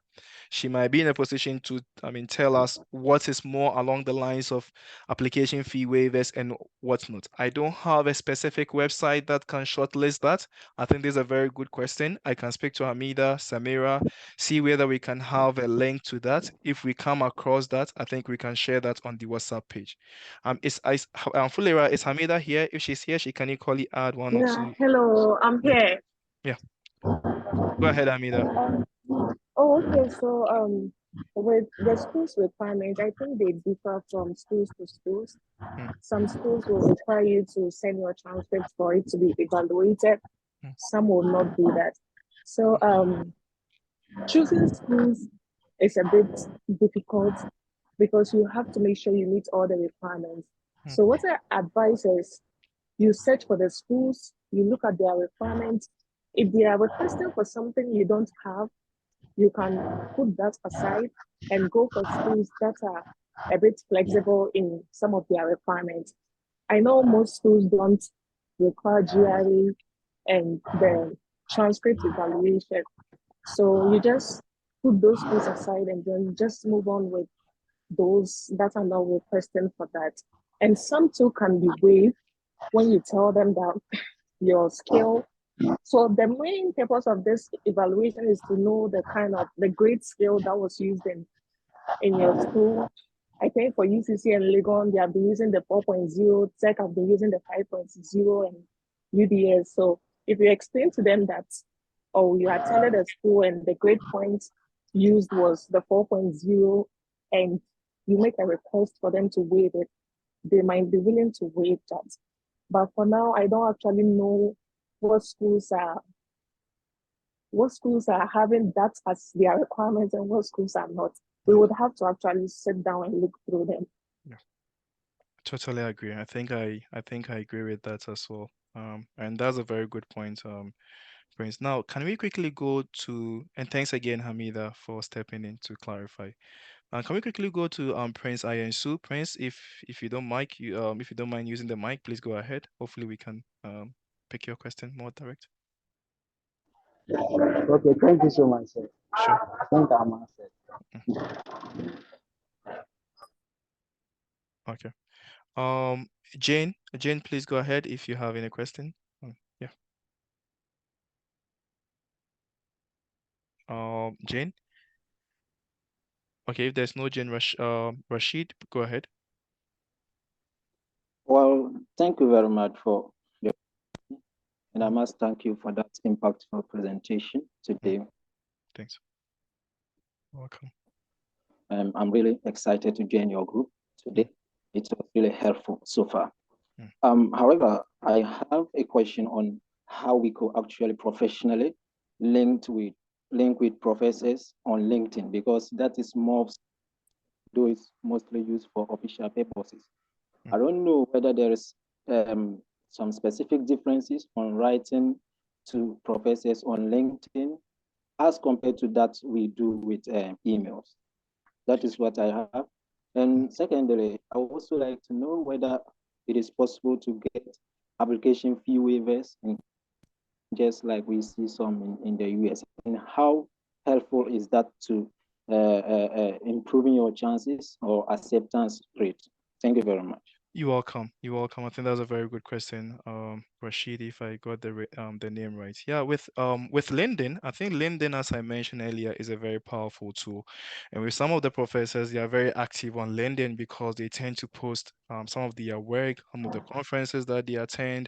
she might be in a position to, tell us what is more along the lines of application fee waivers and whatnot. I don't have a specific website that can shortlist that. I think this is a very good question. I can speak to Hamida, Samira, see whether we can have a link to that. If we come across that, I think we can share that on the WhatsApp page. Fulera, is Hamida here? If she's here, she can equally add one or Yeah, two. hello, I'm Yeah, here. yeah. Go ahead, Hamida. Okay, so with the schools requirements, I think they differ from schools to schools. Mm, Some schools will require you to send your transcripts for it to be evaluated. mm, Some will not do that. So choosing schools is a bit difficult because you have to make sure you meet all the requirements. mm, So what I advise is you search for the schools, you look at their requirements. If they are requesting for something you don't have, you can put that aside and go for schools that are a bit flexible in some of their requirements. I know most schools don't require GRE and the transcript evaluation. So you just put those schools aside and then just move on with those that are not requesting for that. And some too can be waived when you tell them that your skill. So the main purpose of this evaluation is to know the grade scale that was used in your school. I think for UCC and Legon, they have been using the 4.0, Tech have been using the 5.0 and UDS. So if you explain to them that, oh, you attended a school and the grade point used was the 4.0 and you make a request for them to waive it, they might be willing to waive that. But for now, I don't actually know what schools are having that as their requirements and what schools are not. we would have to actually sit down and look through them. Yeah, totally agree. I think I agree with that as well. And that's a very good point, Prince. Now, can we quickly go to, and thanks again, Hamida, for stepping in to clarify. Can we quickly go to Prince Ayensu? Prince, if you don't mind, if you don't mind using the mic, please go ahead. Hopefully, we can pick your question more direct. Okay, thank you so much, sir. Sure. I think I'm answered. Okay. Jane, please go ahead if you have any question. Yeah. Jane. Okay, if there's no Jane, Rashid, go ahead. Well, thank you very much for the, and I must thank you for that impactful presentation today. Thanks. Welcome. I'm really excited to join your group today. It was really helpful so far. However, I have a question on how we could actually professionally link with professors on LinkedIn, because that is more, though it's mostly used for official purposes. I don't know whether there is some specific differences on writing to professors on LinkedIn as compared to that we do with emails. That is what I have. And secondly, I would also like to know whether it is possible to get application fee waivers, just like we see some in the US. And how helpful is that to improving your chances or acceptance rate? Thank you very much. You're welcome. You're welcome. I think that's a very good question, Rashid, if I got the name right. Yeah, with LinkedIn, I think LinkedIn, as I mentioned earlier, is a very powerful tool. And with some of the professors, they are very active on LinkedIn because they tend to post some of their work, some of the conferences that they attend,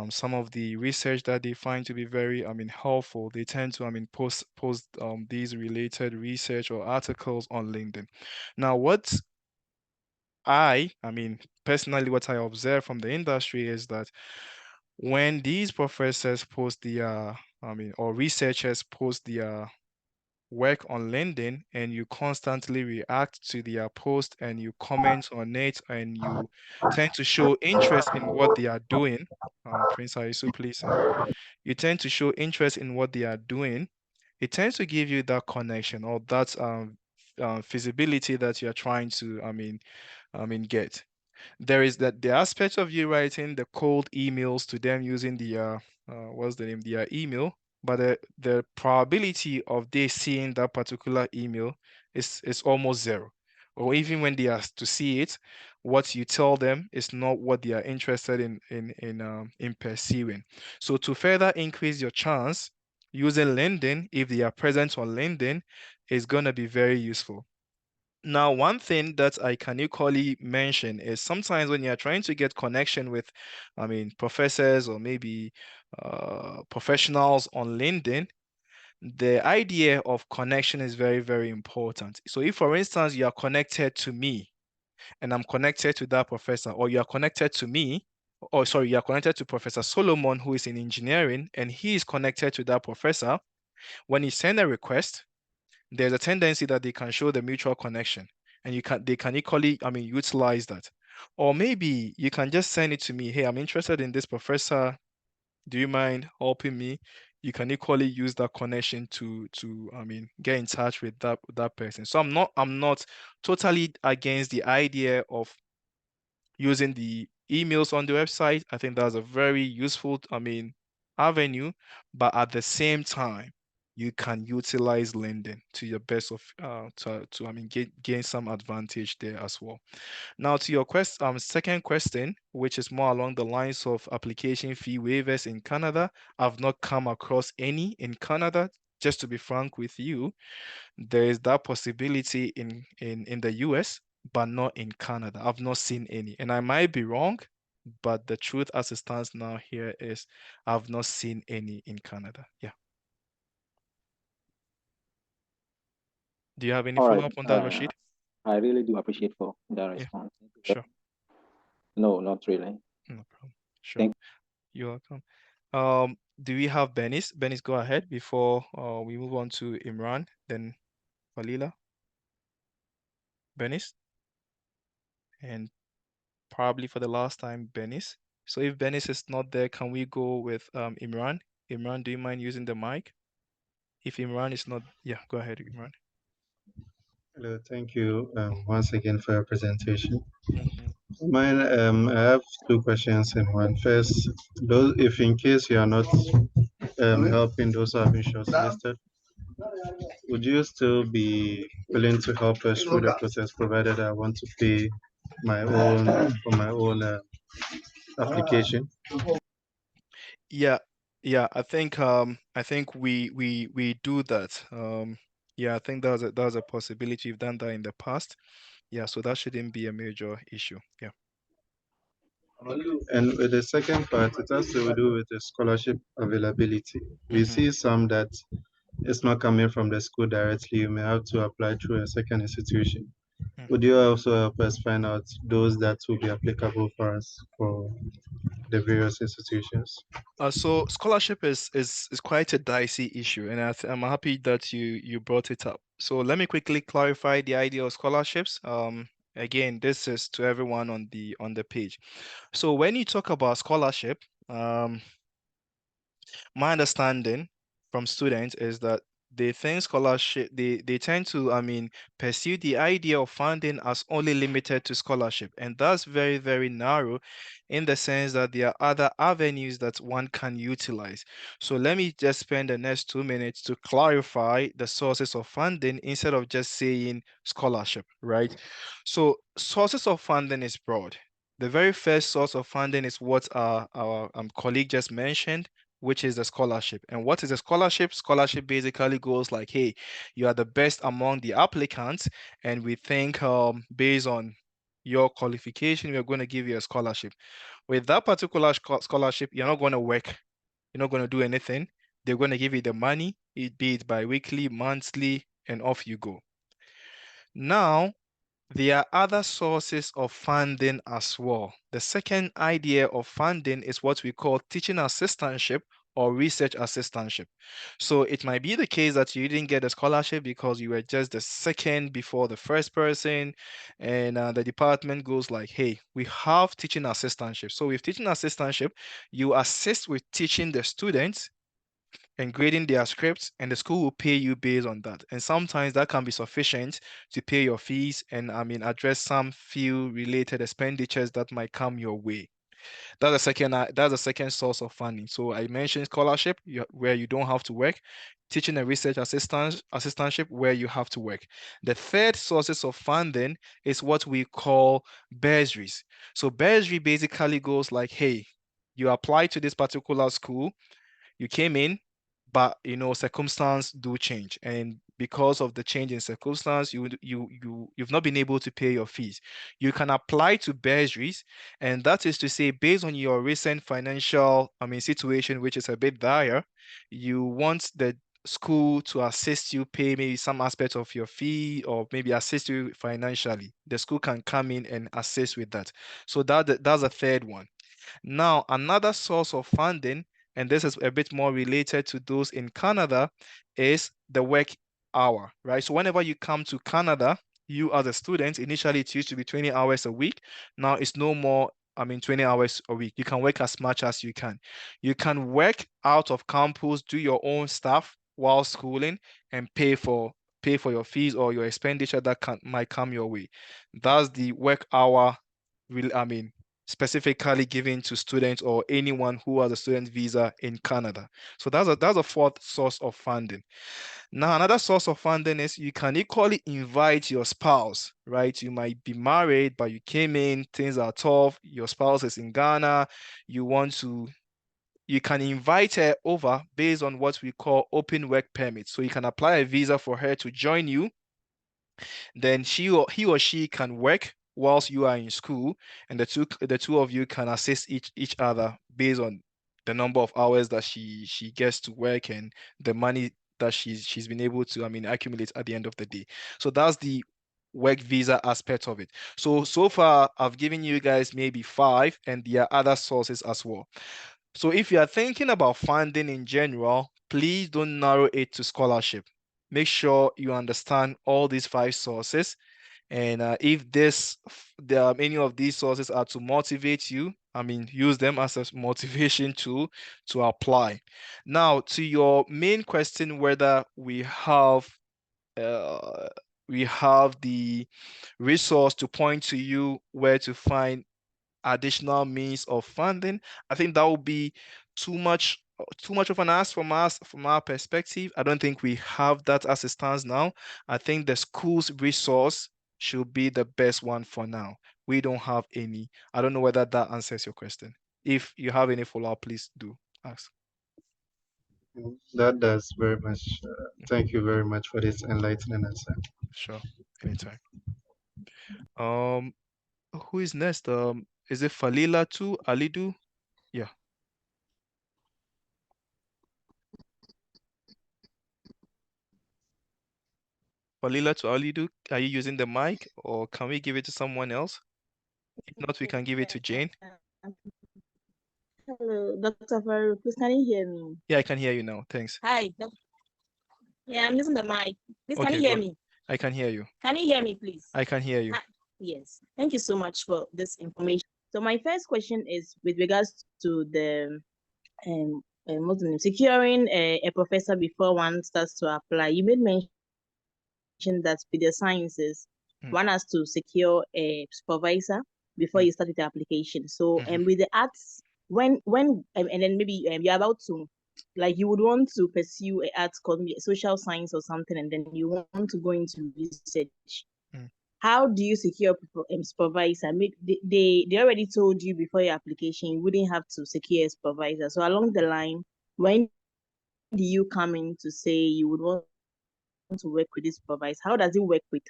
some of the research that they find to be very, helpful. They tend to, post these related research or articles on LinkedIn. Now, personally, what I observe from the industry is that when these professors post or researchers post their work on LinkedIn and you constantly react to their post and you comment on it and you tend to show interest in what they are doing, Prince Aisu, please, you tend to show interest in what they are doing, it tends to give you that connection or that feasibility that you're trying to, get. There is the aspect of you writing the cold emails to them using what's the name, their email, but the probability of they seeing that particular email is almost zero. Or even when they are to see it, what you tell them is not what they are interested in pursuing. So to further increase your chance, using LinkedIn, if they are present on LinkedIn, is going to be very useful. Now, one thing that I can equally mention is sometimes when you're trying to get connection with, professors or maybe professionals on LinkedIn, the idea of connection is very, very important. So if, for instance, you are connected to me and I'm connected to that professor, or you are connected to me, or sorry, you are connected to Professor Solomon, who is in engineering, and he is connected to that professor, when you send a request, there's a tendency that they can show the mutual connection and they can equally, utilize that. Or maybe you can just send it to me. Hey, I'm interested in this professor. Do you mind helping me? You can equally use that connection to get in touch with that person. So I'm not totally against the idea of using the emails on the website. I think that's a very useful, avenue, but at the same time, you can utilize LinkedIn to your best of gain some advantage there as well. Now to your second question, which is more along the lines of application fee waivers in Canada. I've not come across any in Canada. Just to be frank with you, there is that possibility in the US, but not in Canada. I've not seen any, and I might be wrong, but the truth as it stands now here is I've not seen any in Canada. Yeah. Do you have any All right. follow-up on that, Rashid? I really do appreciate for that Yeah, response. sure. No, not really. No problem. Sure. You're welcome. Do we have Benis? Benis, go ahead before we move on to Imran, then Falila. Benis, and probably for the last time, Benis. So if Benis is not there, can we go with Imran? Imran, do you mind using the mic? If Imran is not, yeah, go ahead, Imran. Hello, thank you once again for your presentation. Mhm. Mine, I have two questions in one. First, those if in case you are not helping those who have been shortlisted, would you still be willing to help us through the process, provided I want to pay my own for my own application? Yeah, yeah, I think we do that. Yeah, I think that's a possibility. We've done that in the past. Yeah, so that shouldn't be a major issue. Yeah. And with the second part, it has to do with the scholarship availability. We Mhm. see some that it's not coming from the school directly. You may have to apply through a second institution. Mm. Would you also help us find out those that will be applicable for us for the various institutions? So scholarship is quite a dicey issue, and I'm happy that you brought it up. So let me quickly clarify the idea of scholarships. Again, this is to everyone on the page. So when you talk about scholarship, my understanding from students is that they think scholarship, they tend to, pursue the idea of funding as only limited to scholarship. And that's very, very narrow in the sense that there are other avenues that one can utilize. So let me just spend the next 2 minutes to clarify the sources of funding instead of just saying scholarship, right? So sources of funding is broad. The very first source of funding is what our colleague just mentioned, which is the scholarship. And what is a scholarship? Scholarship basically goes like, hey, you are the best among the applicants, and we think based on your qualification, we are going to give you a scholarship. With that particular scholarship, you're not going to work, you're not going to do anything. They're going to give you the money, be it bi-weekly, monthly, and off you go. Now, there are other sources of funding as well. The second idea of funding is what we call teaching assistantship or research assistantship. So it might be the case that you didn't get a scholarship because you were just the second before the first person, and the department goes like, hey, we have teaching assistantship. So with teaching assistantship, you assist with teaching the students and grading their scripts, and the school will pay you based on that. And sometimes that can be sufficient to pay your fees and address some few related expenditures that might come your way. That's the second source of funding. So I mentioned scholarship, where you don't have to work, teaching and research assistantship where you have to work. The third sources of funding is what we call bursaries. So bursary basically goes like, hey, you apply to this particular school, you came in, but circumstance do change, and because of the change in circumstance, you've not been able to pay your fees. You can apply to bursaries, and that is to say, based on your recent financial situation, which is a bit dire, you want the school to assist you pay maybe some aspect of your fee, or maybe assist you financially. The school can come in and assist with that. So that's a third one. Now, another source of funding, and this is a bit more related to those in Canada, is the work hour, right? So whenever you come to Canada, you as a student, initially it used to be 20 hours a week. Now it's no more, 20 hours a week. You can work as much as you can. You can work out of campus, do your own stuff while schooling, and pay for your fees or your expenditure that might come your way. That's the work hour, specifically given to students or anyone who has a student visa in Canada. So that's a fourth source of funding. Now, another source of funding is you can equally invite your spouse, right? You might be married, but you came in, things are tough, your spouse is in Ghana, you can invite her over based on what we call open work permit. So you can apply a visa for her to join you, then he or she can work whilst you are in school, and the two of you can assist each other based on the number of hours that she gets to work and the money that she's been able to accumulate at the end of the day. So that's the work visa aspect of it. So far I've given you guys maybe five, and there are other sources as well. So if you are thinking about funding in general, please don't narrow it to scholarship. Make sure you understand all these five sources, And if any of these sources are to motivate you, I mean, use them as a motivation tool to apply. Now, to your main question, whether we have the resource to point to you where to find additional means of funding, I think that would be too much of an ask from us, from our perspective. I don't think we have that as it stands now. I think the school's resource should be the best one for now. We don't have any. I don't know whether that answers your question. If you have any follow-up, please do ask. That does very much. Thank you very much for this enlightening answer. Sure, anytime. Who is next? Is it Falila too? Alidu? Yeah. Falila to Alidu, are you using the mic, or can we give it to someone else? If not, we can give it to Jane. Hello, Dr. Farouk. Please, can you hear me? Yeah, I can hear you now. Thanks. Hi. Yeah, I'm using the mic. Please, can Okay, you hear good. me? I can hear you. Can you hear me, please? I can hear you. Yes. Thank you so much for this information. So my first question is with regards to the Muslim securing a professor before one starts to apply. You made mention that with the sciences, one has to secure a supervisor before you start with the application. So with the arts, when and then maybe you're about to, like, you would want to pursue an arts called social science or something, and then you want to go into research. How do you secure a supervisor? They already told you before your application you wouldn't have to secure a supervisor. So along the line, when do you come in to say you would want to work with this supervisor? How does it work with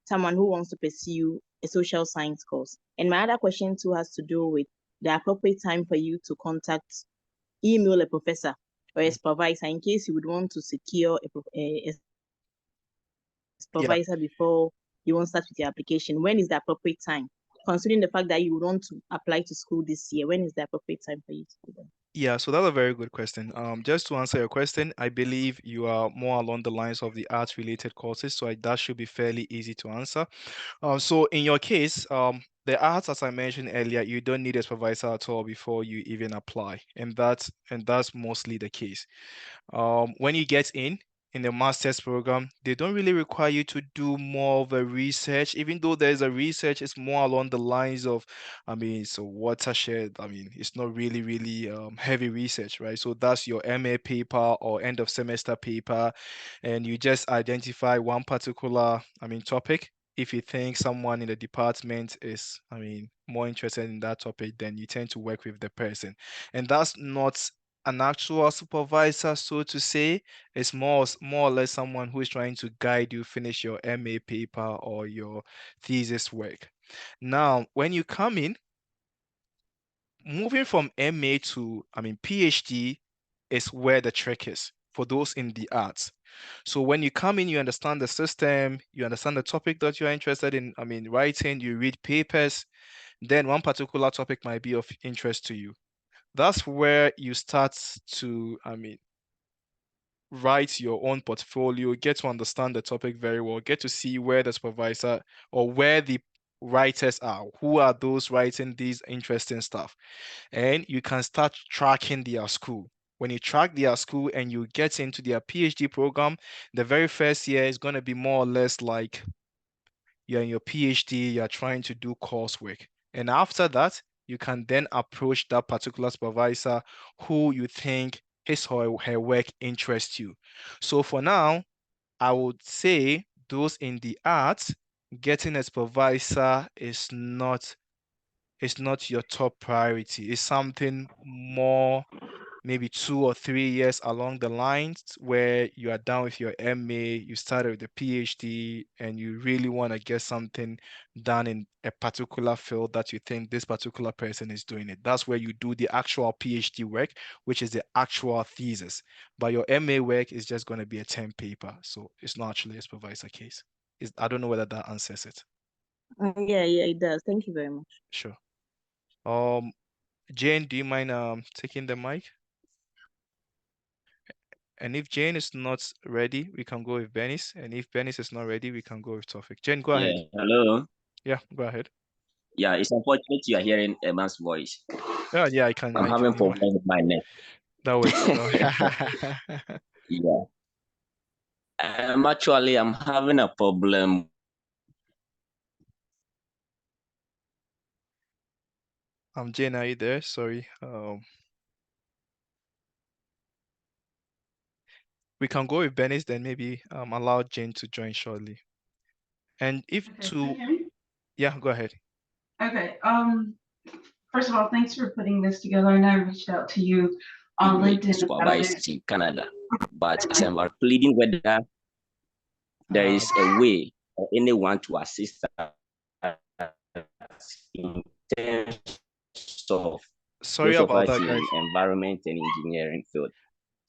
someone who wants to pursue a social science course? And my other question too has to do with the appropriate time for you to email a professor or a supervisor in case you would want to secure a supervisor before you want to start with your application. When is the appropriate time? Considering the fact that you would want to apply to school this year, when is the appropriate time for you to do that? Yeah, so that's a very good question. Just to answer your question, I believe you are more along the lines of the arts-related courses, so that should be fairly easy to answer. So in your case, the arts, as I mentioned earlier, you don't need a supervisor at all before you even apply, and that's mostly the case. When you get in the master's program, they don't really require you to do more of a research, even though there's a research, it's more along the lines of, I mean, so watershed, I mean, it's not really heavy research, right? So that's your MA paper or end of semester paper, and you just identify one particular, I mean, topic. If you think someone in the department is, I mean, more interested in that topic, then you tend to work with the person. And that's not an actual supervisor, so to say. It's more or less someone who is trying to guide you finish your MA paper or your thesis work. Now, when you come in, moving from MA to, I mean, PhD is where the trick is for those in the arts. So when you come in, you understand the system, you understand the topic that you're interested in, I mean, writing, you read papers, then one particular topic might be of interest to you. That's where you start to, I mean, write your own portfolio, get to understand the topic very well, get to see where the supervisor or where the writers are, who are those writing these interesting stuff. And you can start tracking their school. When you track their school and you get into their PhD program, the very first year is going to be more or less like you're in your PhD, you're trying to do coursework. And after that, you can then approach that particular supervisor who you think his or her work interests you. So for now, I would say those in the arts, getting a supervisor is not your top priority. It's something more, maybe 2 or 3 years along the lines where you are done with your MA, you started with the PhD, and you really want to get something done in a particular field that you think this particular person is doing it. That's where you do the actual PhD work, which is the actual thesis. But your MA work is just going to be a term paper. So it's not actually a supervisor case. I don't know whether that answers it. Yeah, it does. Thank you very much. Sure. Jane, do you mind taking the mic? And if Jane is not ready, we can go with Benis. And if Benis is not ready, we can go with Tofik. Jane, go ahead. Hello. Yeah, go ahead. Yeah, it's unfortunate you are hearing a man's voice. Yeah, I can. I'm having problems with my neck. That works. Yeah. I'm having a problem. Jane, are you there? Sorry. We can go with Benis, then maybe allow Jane to join shortly. And if yeah, go ahead. Okay. First of all, thanks for putting this together. I know I reached out to you on LinkedIn supervised in Canada, but I'm pleading whether there is a way for anyone to assist us in terms of sorry about that, guys. Environment and engineering field.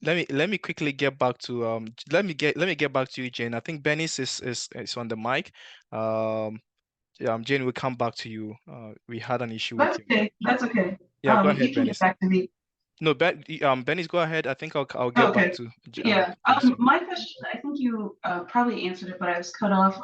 Let me quickly get back to let me get back to you, Jane. I think Benis is on the mic. Jane, we'll come back to you. We had an issue with you. Okay, that's okay. Yeah, go ahead, you can Benis. Get back to me. No, Benis, go ahead. I think I'll get back to yeah. My question, I think you probably answered it, but I was cut off.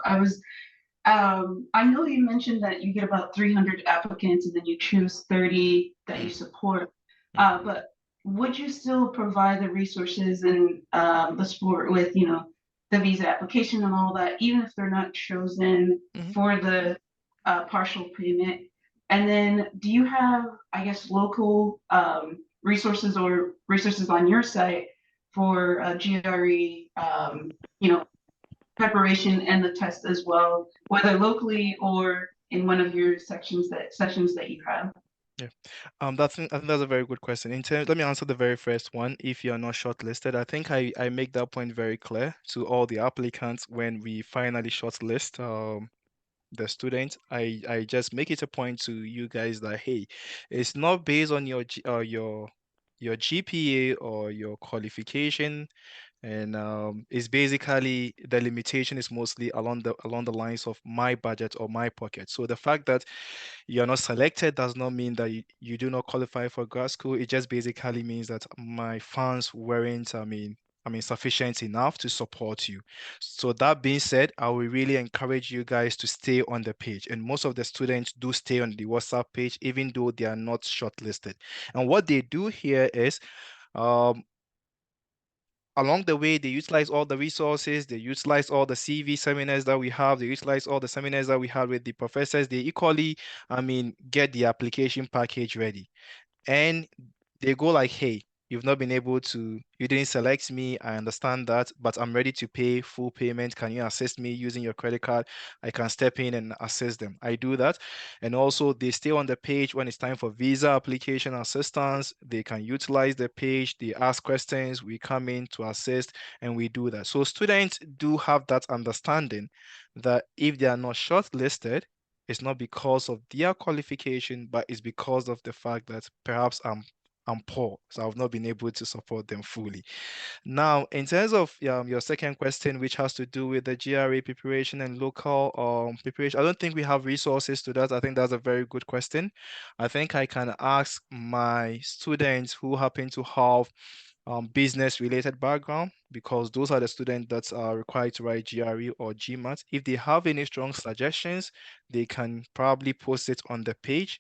I know you mentioned that you get about 300 applicants and then you choose 30 that you support. But would you still provide the resources and the support with, the visa application and all that, even if they're not chosen for the partial payment? And then do you have, I guess, local resources or resources on your site for GRE, preparation and the test as well, whether locally or in one of your sessions that you have? Yeah, I think that's a very good question. Let me answer the very first one. If you're not shortlisted, I think I make that point very clear to all the applicants when we finally shortlist the students. I just make it a point to you guys that hey, it's not based on your GPA or your qualification, and it's basically the limitation is mostly along the lines of my budget or my pocket. So the fact that you're not selected does not mean that you do not qualify for grad school. It just basically means that my funds weren't, sufficient enough to support you. So that being said, I will really encourage you guys to stay on the page. And most of the students do stay on the WhatsApp page, even though they are not shortlisted. And what they do here is, along the way, they utilize all the resources, they utilize all the CV seminars that we have, they utilize all the seminars that we have with the professors. They equally, get the application package ready. And they go like, hey, you didn't select me. I understand that, but I'm ready to pay full payment. Can you assist me using your credit card? I can step in and assist them. I do that. And also they stay on the page when it's time for visa application assistance. They can utilize the page. They ask questions. We come in to assist and we do that. So students do have that understanding that if they are not shortlisted, it's not because of their qualification, but it's because of the fact that perhaps I'm poor, so I've not been able to support them fully. Now, in terms of your second question, which has to do with the GRE preparation and local preparation, I don't think we have resources to that. I think that's a very good question. I think I can ask my students who happen to have business related background, because those are the students that are required to write GRE or GMAT. If they have any strong suggestions, they can probably post it on the page,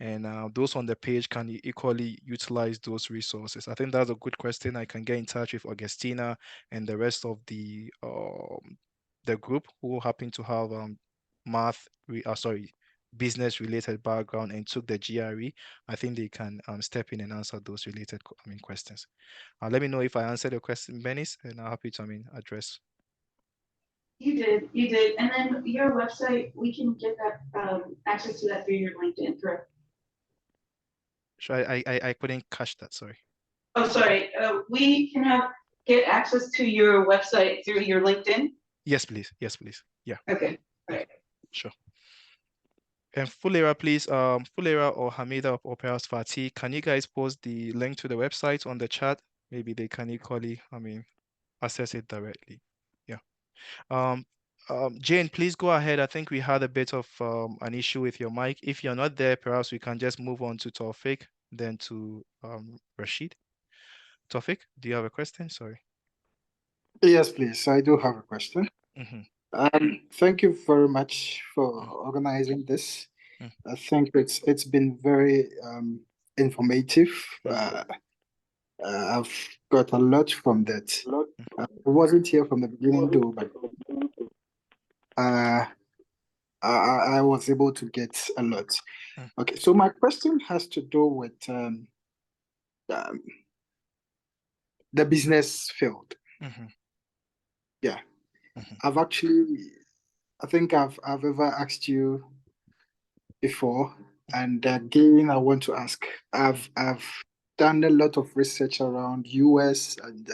and those on the page can equally utilize those resources. I think that's a good question. I can get in touch with Augustina and the rest of the group who happen to have business related background and took the GRE. I think they can step in and answer those related questions. Let me know if I answered your question, Benis, and I'm happy to address. You did. And then your website, we can get that access to that through your LinkedIn, correct? Sure, I couldn't catch that, sorry. Oh, sorry. We can get access to your website through your LinkedIn? Yes, please. Yeah. Okay. All right. Sure. And Fulera, please, Fulera or Hamida or perhaps Fatih, can you guys post the link to the website on the chat? Maybe they can equally, access it directly. Yeah. Jane, please go ahead. I think we had a bit of an issue with your mic. If you're not there, perhaps we can just move on to Tawfiq, then to Rashid. Tawfiq, do you have a question? Sorry. Yes, please. I do have a question. Thank you very much for organizing this. I think it's been very informative. I've got a lot from that. I wasn't here from the beginning though, but I was able to get a lot. Okay, so my question has to do with the business field. Yeah, I've actually, I think I've ever asked you before, and again I want to ask. I've done a lot of research around US and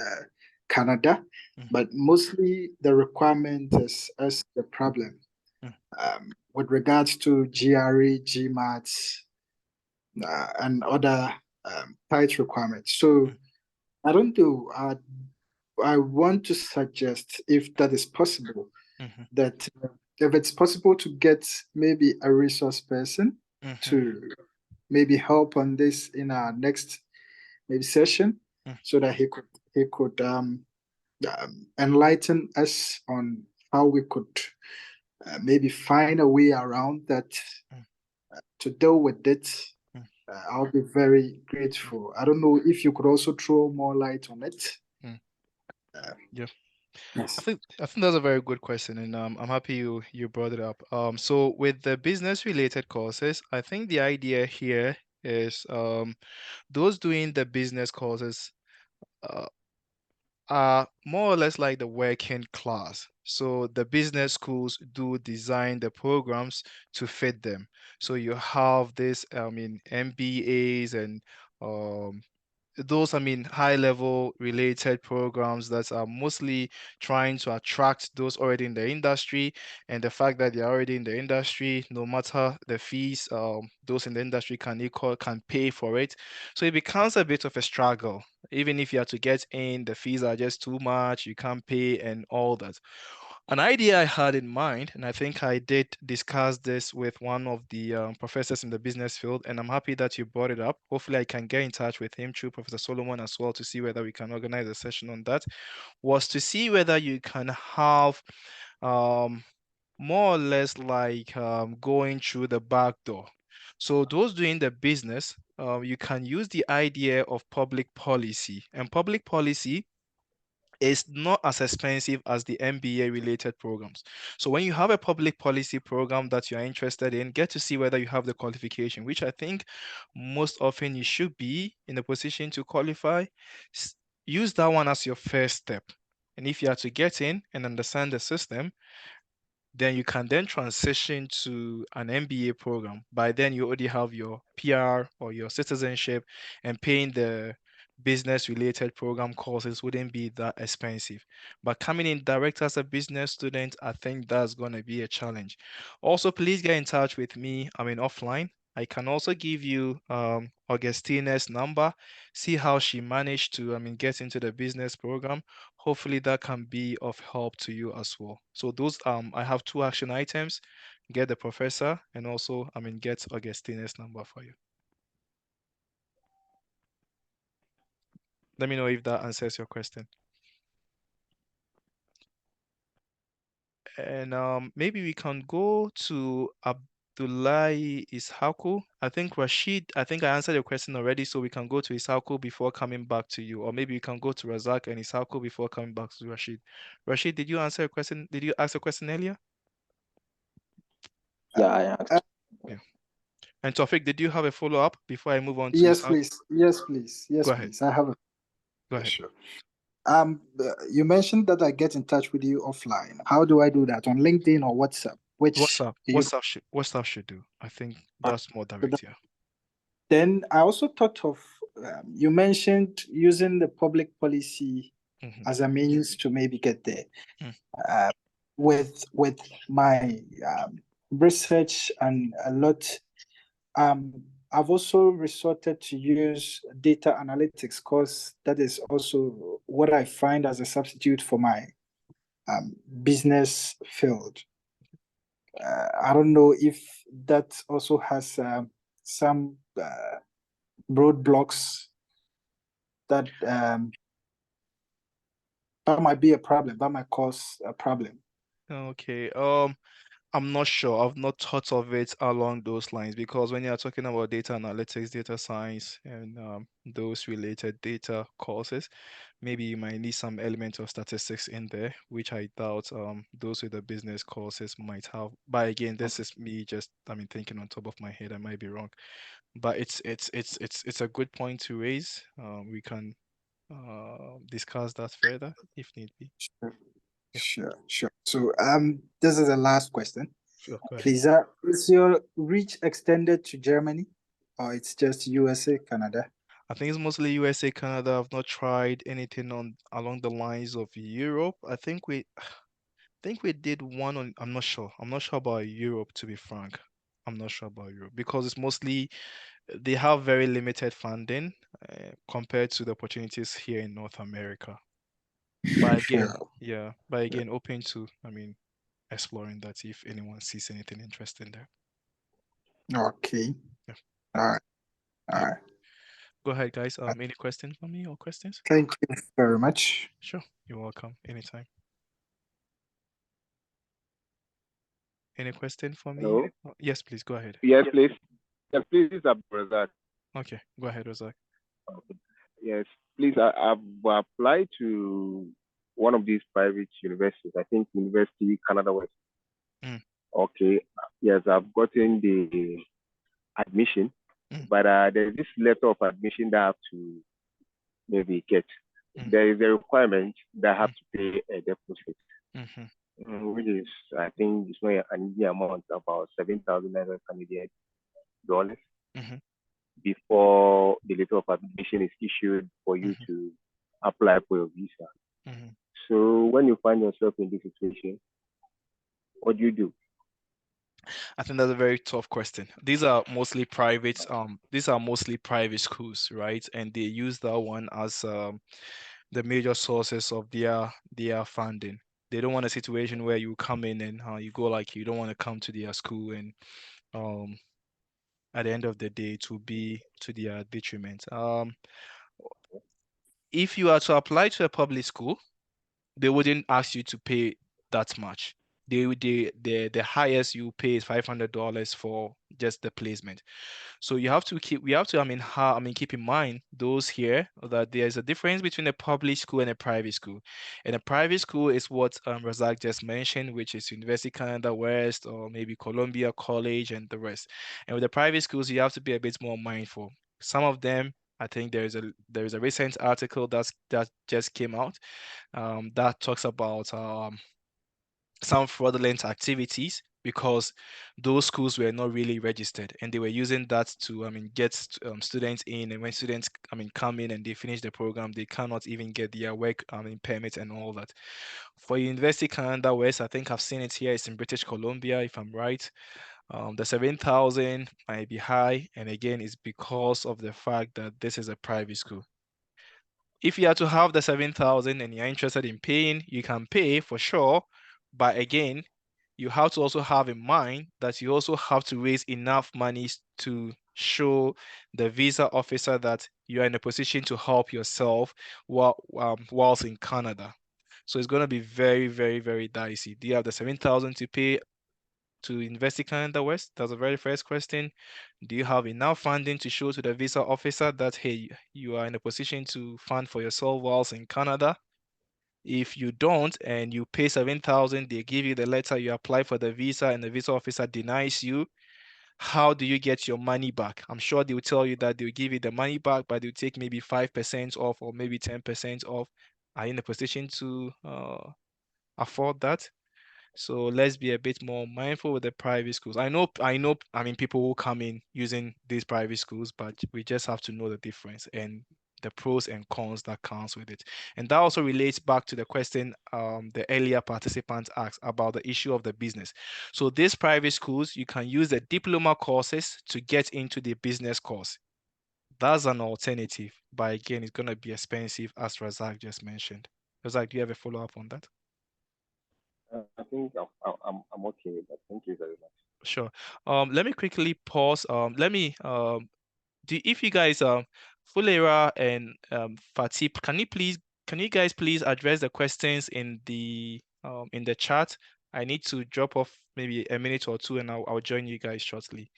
Canada, but mostly the requirement is the problem with regards to GRE, GMATs, and other tight requirements. So I don't know. I want to suggest, if that is possible, that if it's possible to get maybe a resource person to maybe help on this in our next maybe session, so that he could enlighten us on how we could maybe find a way around that to deal with it. I'll be very grateful. I don't know if you could also throw more light on it. Yeah. Yes. I think that's a very good question, and I'm happy you brought it up. So with the business related courses, I think the idea here is those doing the business courses are more or less like the working class. So the business schools do design the programs to fit them. So you have this, MBAs and those, high level related programs that are mostly trying to attract those already in the industry. And the fact that they're already in the industry, no matter the fees, those in the industry can pay for it. So it becomes a bit of a struggle. Even if you have to get in, the fees are just too much, you can't pay and all that. An idea I had in mind, and I think I did discuss this with one of the professors in the business field, and I'm happy that you brought it up. Hopefully, I can get in touch with him through Professor Solomon as well to see whether we can organize a session on that, was to see whether you can have more or less like going through the back door. So those doing the business, you can use the idea of public policy, and public policy is not as expensive as the MBA related programs. So when you have a public policy program that you're interested in, get to see whether you have the qualification, which I think most often you should be in a position to qualify. Use that one as your first step. And if you are to get in and understand the system, then you can then transition to an MBA program. By then, you already have your PR or your citizenship, and paying the business related program courses wouldn't be that expensive. But coming in direct as a business student, I think that's going to be a challenge. Also, please get in touch with me. Offline. I can also give you Augustina's number, see how she managed to get into the business program. Hopefully that can be of help to you as well. So those I have 2 action items: get the professor, and also get Augustina's number for you. Let me know if that answers your question. And maybe we can go to Abdullahi Ishaku. I think Rashid, I answered your question already, so we can go to Ishaku before coming back to you. Or maybe we can go to Razak and Ishaku before coming back to Rashid. Rashid, did you answer a question? Did you ask a question earlier? Yeah, I asked. Yeah. And Tawfiq, did you have a follow-up before I move on to Yes, Ishaku? please. Yes, please. Yes, Go ahead. please. I have a. Go ahead. Sure. You mentioned that I get in touch with you offline. How do I do that? On LinkedIn or WhatsApp? Which WhatsApp should do. I think that's more direct. Yeah. Then I also thought of you mentioned using the public policy as a means to maybe get there. With my research and a lot, I've also resorted to use data analytics because that is also what I find as a substitute for my business field. I don't know if that also has some roadblocks that that might be a problem. That might cause a problem. Okay. I'm not sure. I've not thought of it along those lines, because when you're talking about data analytics, data science, and those related data courses, maybe you might need some element of statistics in there, which I doubt those with the business courses might have. But again, this is me just, thinking on top of my head. I might be wrong, but it's a good point to raise. We can discuss that further if need be. Sure. So this is the last question. Sure, go ahead. Please, is your reach extended to Germany, or it's just USA, Canada? I think it's mostly USA, Canada. I've not tried anything along the lines of Europe. I think we did one on. I'm not sure. I'm not sure about Europe, to be frank. I'm not sure about Europe, because it's mostly they have very limited funding compared to the opportunities here in North America. But again, Sure. Open to exploring that if anyone sees anything interesting there. Okay. Yeah. All right. Go ahead, guys. Any questions for me or questions? Thank you very much. Sure, you're welcome. Anytime. Any question for me? Hello? Yes, please go ahead. Yes, please. Yes, please, Abdul-Salam. Okay, go ahead, Razak. Yes, please. I've applied to one of these private universities. I think University Canada West. Okay. Yes, I've gotten the admission, but there's this letter of admission that I have to maybe get. There is a requirement that I have to pay a deposit, which is, I think, it's not an easy amount, about 7,900 Canadian dollars, before the letter of admission is issued for you to apply for your visa. So when you find yourself in this situation, what do you do? I think that's a very tough question. These are mostly private schools, right? And they use that one as the major sources of their funding. They don't want a situation where you come in and you go like you don't want to come to their school, and at the end of the day to be to their detriment. If you are to apply to a public school, they wouldn't ask you to pay that much. The highest you pay is $500 for just the placement. So we have to keep in mind those here, that there's a difference between a public school and a private school. And a private school is what Razak just mentioned, which is University Canada West or maybe Columbia College and the rest. And with the private schools, you have to be a bit more mindful. Some of them, I think there is a recent article that just came out that talks about some fraudulent activities, because those schools were not really registered, and they were using that to get students in. And when students come in and they finish the program, they cannot even get their work permit and all that. For University Canada West, I think I've seen it here, it's in British Columbia, if I'm right. The 7,000 might be high, and again, it's because of the fact that this is a private school. If you are to have the 7,000 and you're interested in paying, you can pay for sure. But again, you have to also have in mind that you also have to raise enough money to show the visa officer that you are in a position to help yourself whilst in Canada. So it's going to be very, very, very dicey. Do you have the 7,000 to pay to University Canada West? That's the very first question. Do you have enough funding to show to the visa officer that, hey, you are in a position to fund for yourself whilst in Canada? If you don't and you pay 7,000, they give you the letter, you apply for the visa, and the visa officer denies you. How do you get your money back? I'm sure they will tell you that they'll give you the money back, but they'll take maybe 5% off or maybe 10% off. Are you in a position to afford that? So let's be a bit more mindful with the private schools. I know, people will come in using these private schools, but we just have to know the difference and the pros and cons that comes with it. And that also relates back to the question the earlier participants asked about the issue of the business. So these private schools, you can use the diploma courses to get into the business course. That's an alternative, but again, it's going to be expensive, as Razak just mentioned. Razak, do you have a follow-up on that? I think I'm okay with that. Thank you very much. Sure. Let me quickly pause. If you guys Fulera and Fatih, can can you guys please address the questions in the chat? I need to drop off maybe a minute or two, and I'll join you guys shortly.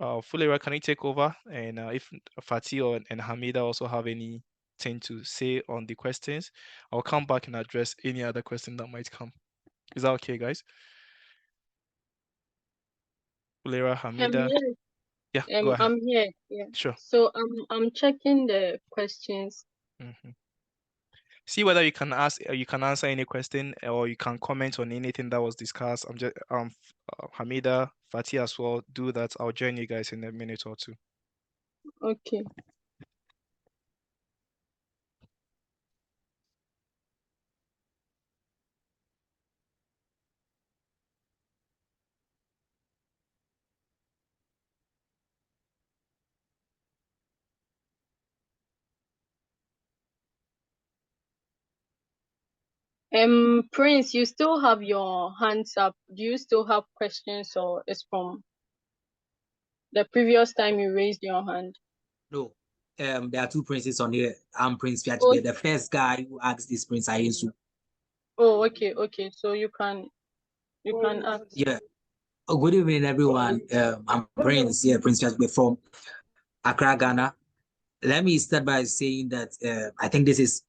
Fulera, can you take over? And if Fatih and Hamida also have anything to say on the questions, I'll come back and address any other question that might come. Is that okay, guys? Fulera, Hamida. Yeah, go ahead. I'm here. Yeah. Sure. So I'm checking the questions. See whether you can answer any question, or you can comment on anything that was discussed. I'm just Hamida, Fatih as well. Do that. I'll join you guys in a minute or two. Okay. Prince, you still have your hands up. Do you still have questions, or it's from the previous time you raised your hand? No. There are two princes on here. I'm Prince Fiatbe, the first guy who asked this Prince Ayensu. Oh, okay. So you can ask. Yeah. Good evening, everyone. I'm Prince, Prince Fiatbe from Accra, Ghana. Let me start by saying that I think this is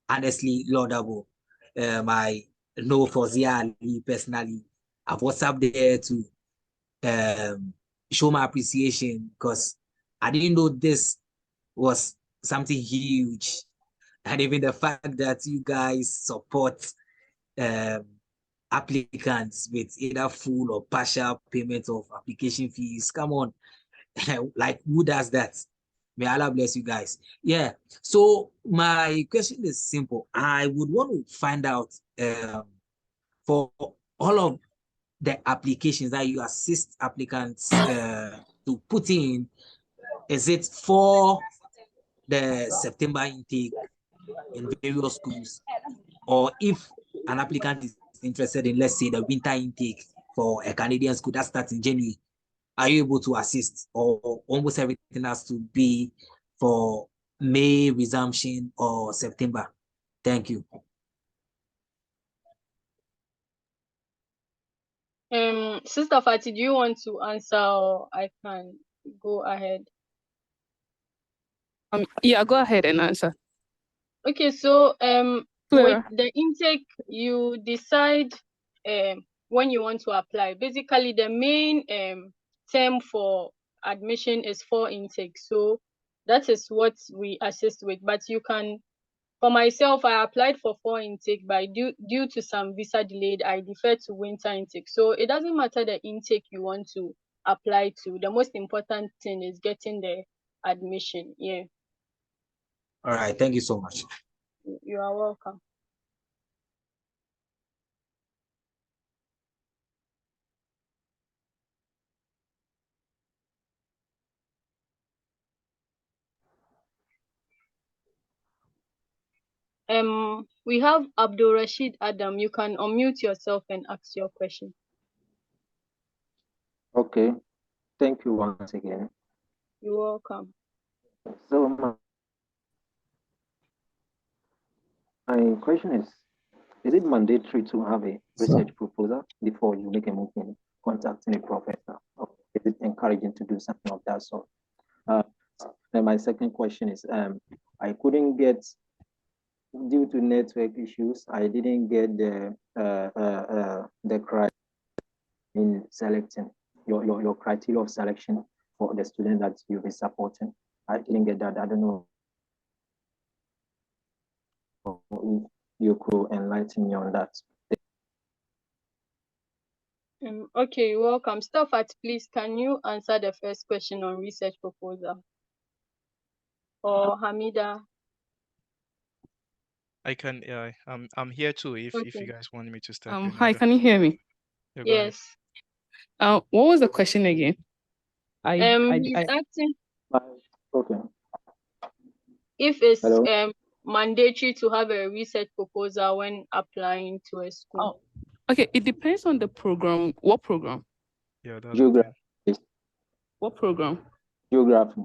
honestly laudable. I know for Zia personally, I've WhatsApp there to show my appreciation, because I didn't know this was something huge. And even the fact that you guys support applicants with either full or partial payment of application fees. Come on. Like, who does that? May Allah bless you guys. Yeah. So my question is simple. I would want to find out for all of the applications that you assist applicants to put in, is it for the September intake in various schools, or if an applicant is interested in, let's say, the winter intake for a Canadian school that starts in January, are you able to assist, or almost everything has to be for May resumption or September? Thank you. Sister Fatih, do you want to answer, or I can go ahead? Yeah, go ahead and answer. Okay, so with the intake, you decide when you want to apply. Basically, the main term for admission is 4 intake. So that is what we assist with. But you can, for myself, I applied for 4 intake, but due to some visa delayed, I deferred to winter intake. So it doesn't matter the intake you want to apply to. The most important thing is getting the admission. Yeah. All right. Thank you so much. You are welcome. We have Abdul Rashid Adam. You can unmute yourself and ask your question. Okay. Thank you once again. You're welcome. So my question is it mandatory to have a research proposal before you make a move in contacting a professor? Or is it encouraging to do something of that sort? Then my second question is, I couldn't get, due to network issues, I didn't get the criteria in selecting your criteria of selection for the student that you'll be supporting. I didn't get that. I don't know if you could enlighten me on that. Okay, you're welcome. Stafford, please, can you answer the first question on research proposal? Or Hamida? I can. I'm here too. If you guys want me to step in. Hi, can you hear me? Yes. What was the question again? He's asking. Okay. If it's mandatory to have a research proposal when applying to a school. Okay, it depends on the program. What program? Yeah, that's Geography. What program? Geography.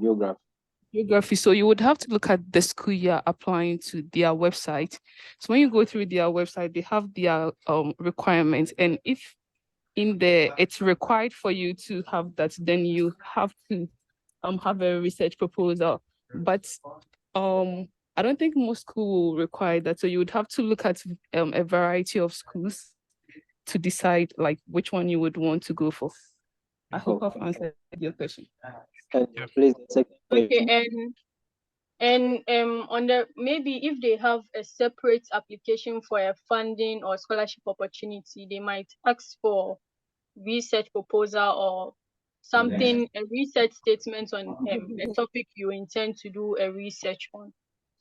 geography. So you would have to look at the school you're applying to, their website. So when you go through their website, they have their requirements. And if in there it's required for you to have that, then you have to have a research proposal. But I don't think most school will require that. So you would have to look at a variety of schools to decide like which one you would want to go for. I hope I've answered your question. Please, Okay, and on the maybe if they have a separate application for a funding or scholarship opportunity, they might ask for research proposal or something, a research statement on a topic you intend to do a research on.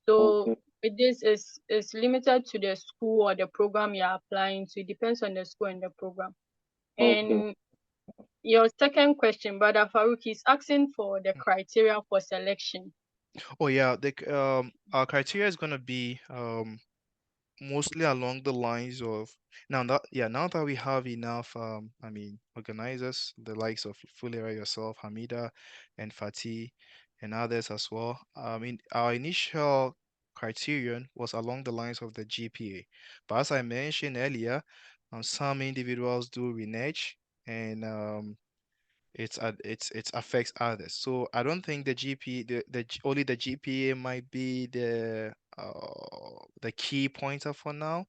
So this is limited to the school or the program you're applying to. It depends on the school and the program. And your second question, Brother Farouk, is asking for the criteria for selection. Oh yeah, our criteria is gonna be mostly along the lines of now that we have enough organizers, the likes of Fulera, yourself, Hamida, and Fatih, and others as well. Our initial criterion was along the lines of the GPA, but as I mentioned earlier, some individuals do renege, and it affects others. So I don't think the only the GPA might be the key pointer for now.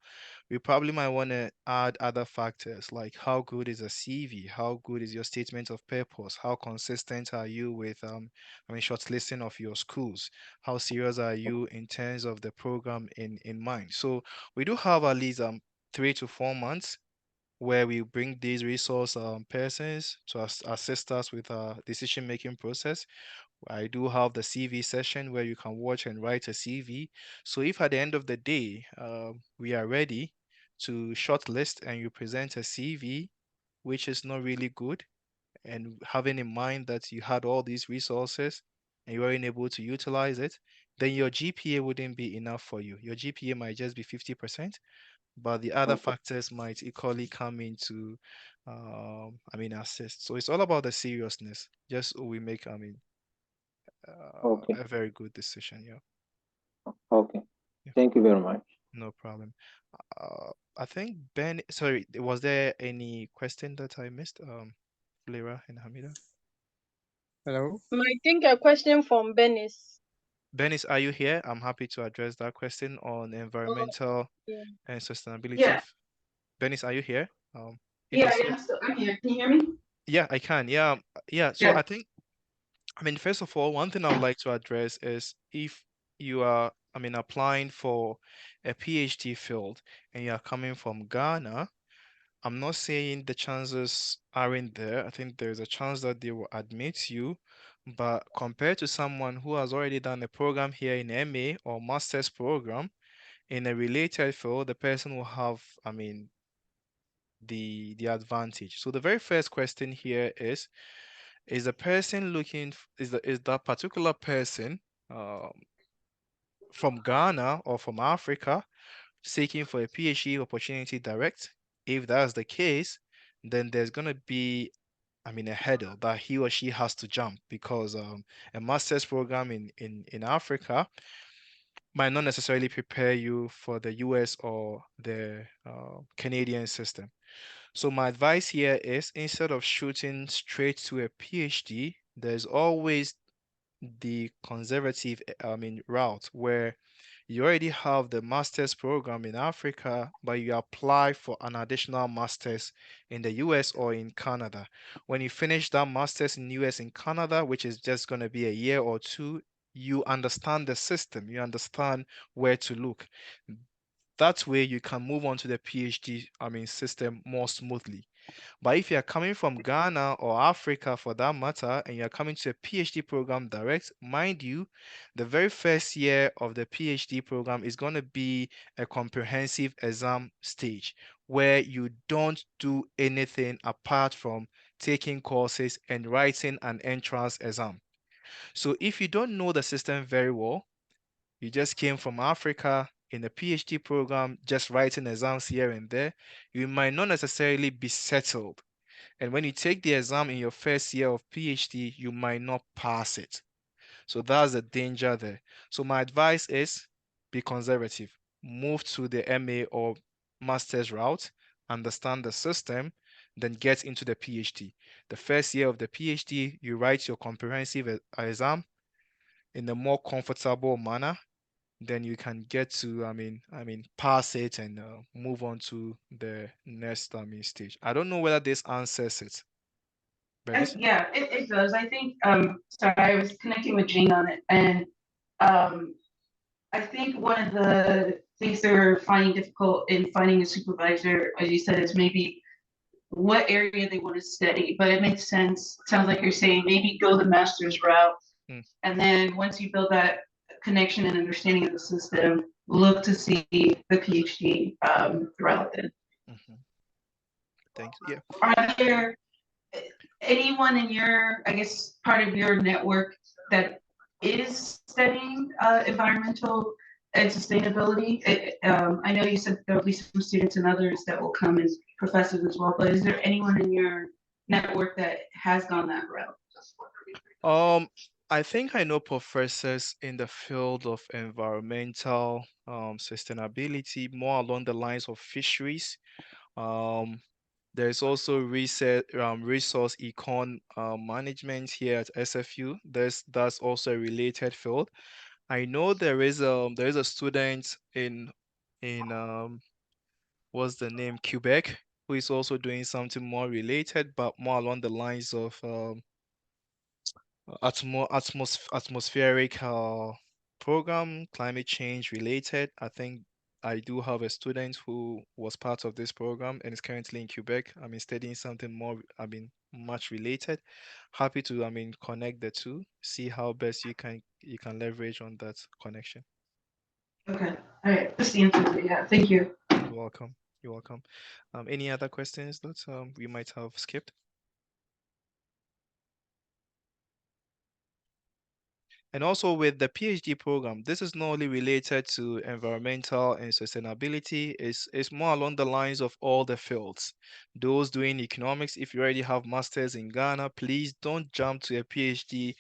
We probably might want to add other factors like how good is a CV, how good is your statement of purpose, how consistent are you with shortlisting of your schools, how serious are you in terms of the program in mind. So we do have at least 3 to 4 months where we bring these resource persons to assist us with our decision-making process. I do have the CV session where you can watch and write a CV. So if at the end of the day, we are ready to shortlist and you present a CV, which is not really good, and having in mind that you had all these resources and you weren't able to utilize it, then your GPA wouldn't be enough for you. Your GPA might just be 50%, but the other factors might equally come into assist. So it's all about the seriousness, just so we make a very good decision. Okay. Thank you very much. No problem. I think Ben, sorry, was there any question that I missed? Lera and Hamida. Hello. I think a question from Benis. Benis, are you here? I'm happy to address that question on environmental and sustainability. Yeah. Benis, are you here? Yeah, I'm here. Can you hear me? Yeah, I can. Yeah. So I think, first of all, one thing I would like to address is if you are, applying for a PhD field and you are coming from Ghana, I'm not saying the chances aren't there. I think there's a chance that they will admit you, but compared to someone who has already done a program here in MA or master's program in a related field, the person will have, the advantage. So the very first question here is the person looking is that particular person from Ghana or from Africa seeking for a PhD opportunity direct? If that's the case, then there's gonna be a hurdle that he or she has to jump because a master's program in Africa might not necessarily prepare you for the US or the Canadian system. So my advice here is instead of shooting straight to a PhD, there's always the conservative route where you already have the master's program in Africa, but you apply for an additional master's in the US or in Canada. When you finish that master's in US and Canada, which is just going to be a year or two, you understand the system, you understand where to look. That way you can move on to the PhD system more smoothly. But if you're coming from Ghana or Africa for that matter, and you're coming to a PhD program direct, mind you, the very first year of the PhD program is going to be a comprehensive exam stage where you don't do anything apart from taking courses and writing an entrance exam. So if you don't know the system very well, you just came from Africa in a PhD program, just writing exams here and there, you might not necessarily be settled. And when you take the exam in your first year of PhD, you might not pass it. So that's the danger there. So my advice is be conservative. Move to the MA or master's route, understand the system, then get into the PhD. The first year of the PhD, you write your comprehensive exam in a more comfortable manner, then you can get to, pass it and move on to the next, stage. I don't know whether this answers it. Yeah, it does. I think, sorry, I was connecting with Jane on it, and I think one of the things they're finding difficult in finding a supervisor, as you said, is maybe what area they want to study. But it makes sense. Sounds like you're saying maybe go the master's route, and then once you build that connection and understanding of the system, look to see the PhD route then. Thanks. Yeah. Are there anyone in your, I guess, part of your network that is studying environmental and sustainability? I know you said there'll be some students and others that will come as professors as well, but is there anyone in your network that has gone that route? I think I know professors in the field of environmental sustainability, more along the lines of fisheries. There's also resource econ management here at SFU. That's also a related field. I know there is a student in what's the name, Quebec, who is also doing something more related, but more along the lines of atmospheric program, climate change related. I think I do have a student who was part of this program and is currently in Quebec. Studying something more, much related. Happy to, connect the two, see how best you can leverage on that connection. Okay, all right, that's the answer. Yeah, thank you. You're welcome. You're welcome. Any other questions that we might have skipped? And also with the PhD program, this is not only related to environmental and sustainability, it's more along the lines of all the fields. Those doing economics, if you already have masters in Ghana, please don't jump to a PhD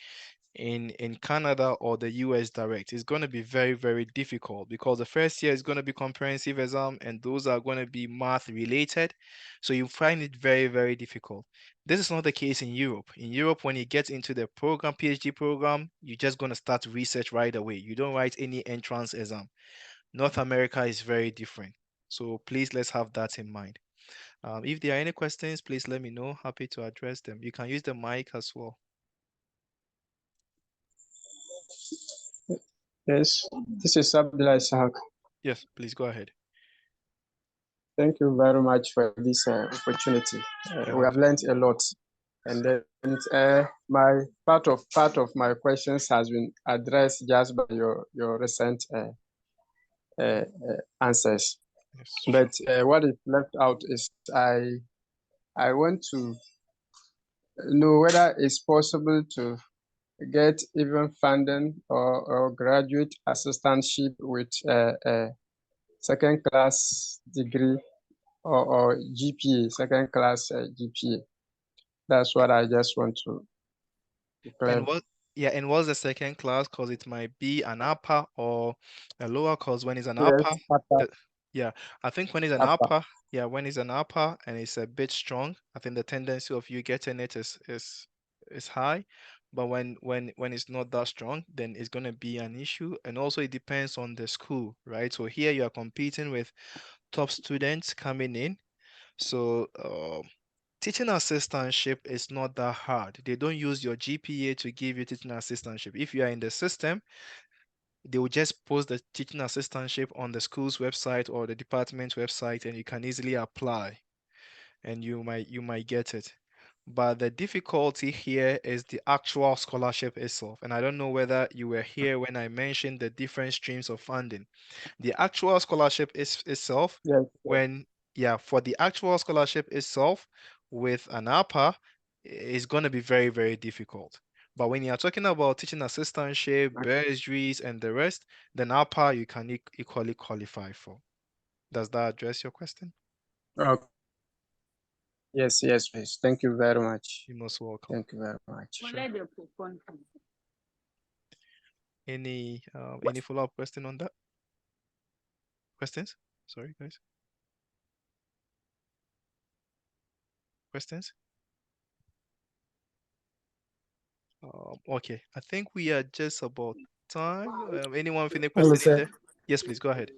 in Canada or the US direct. It's going to be very, very difficult because the first year is going to be comprehensive exam and those are going to be math related. So you find it very, very difficult. This is not the case in Europe. In Europe, when you get into the program, PhD program, you're just going to start research right away. You don't write any entrance exam. North America is very different. So please, let's have that in mind. If there are any questions, please let me know. Happy to address them. You can use the mic as well. Yes, this is Abdul-Salam. Yes, please go ahead. Thank you very much for this opportunity. We have learned a lot, and then my part of my questions has been addressed just by your recent answers. Yes, but what is left out is I want to know whether it's possible to get even funding or graduate assistantship with a second class degree or GPA, second class GPA. That's what I just want to declare. And what's the second class? Because it might be an upper or a lower. Because when it's an Yes, upper, I think when it's an upper, when it's an upper and it's a bit strong, I think the tendency of you getting it is high. But when it's not that strong, then it's gonna be an issue. And also it depends on the school, right? So here you are competing with top students coming in. So teaching assistantship is not that hard. They don't use your GPA to give you teaching assistantship. If you are in the system, they will just post the teaching assistantship on the school's website or the department's website, and you can easily apply, and you might get it. But the difficulty here is the actual scholarship itself. And I don't know whether you were here when I mentioned the different streams of funding. The actual scholarship itself, for the actual scholarship itself with an upper, is going to be very, very difficult. But when you're talking about teaching assistantship, bursaries, and the rest, then upper you can equally qualify for. Does that address your question? Okay. Yes, please. Thank you very much. You're most welcome. Thank you very much. Sure. Any follow-up question on that? Questions? Sorry, guys. Questions? Okay, I think we are just about time. Anyone with any Hello, question in sir. there? Yes, please go ahead.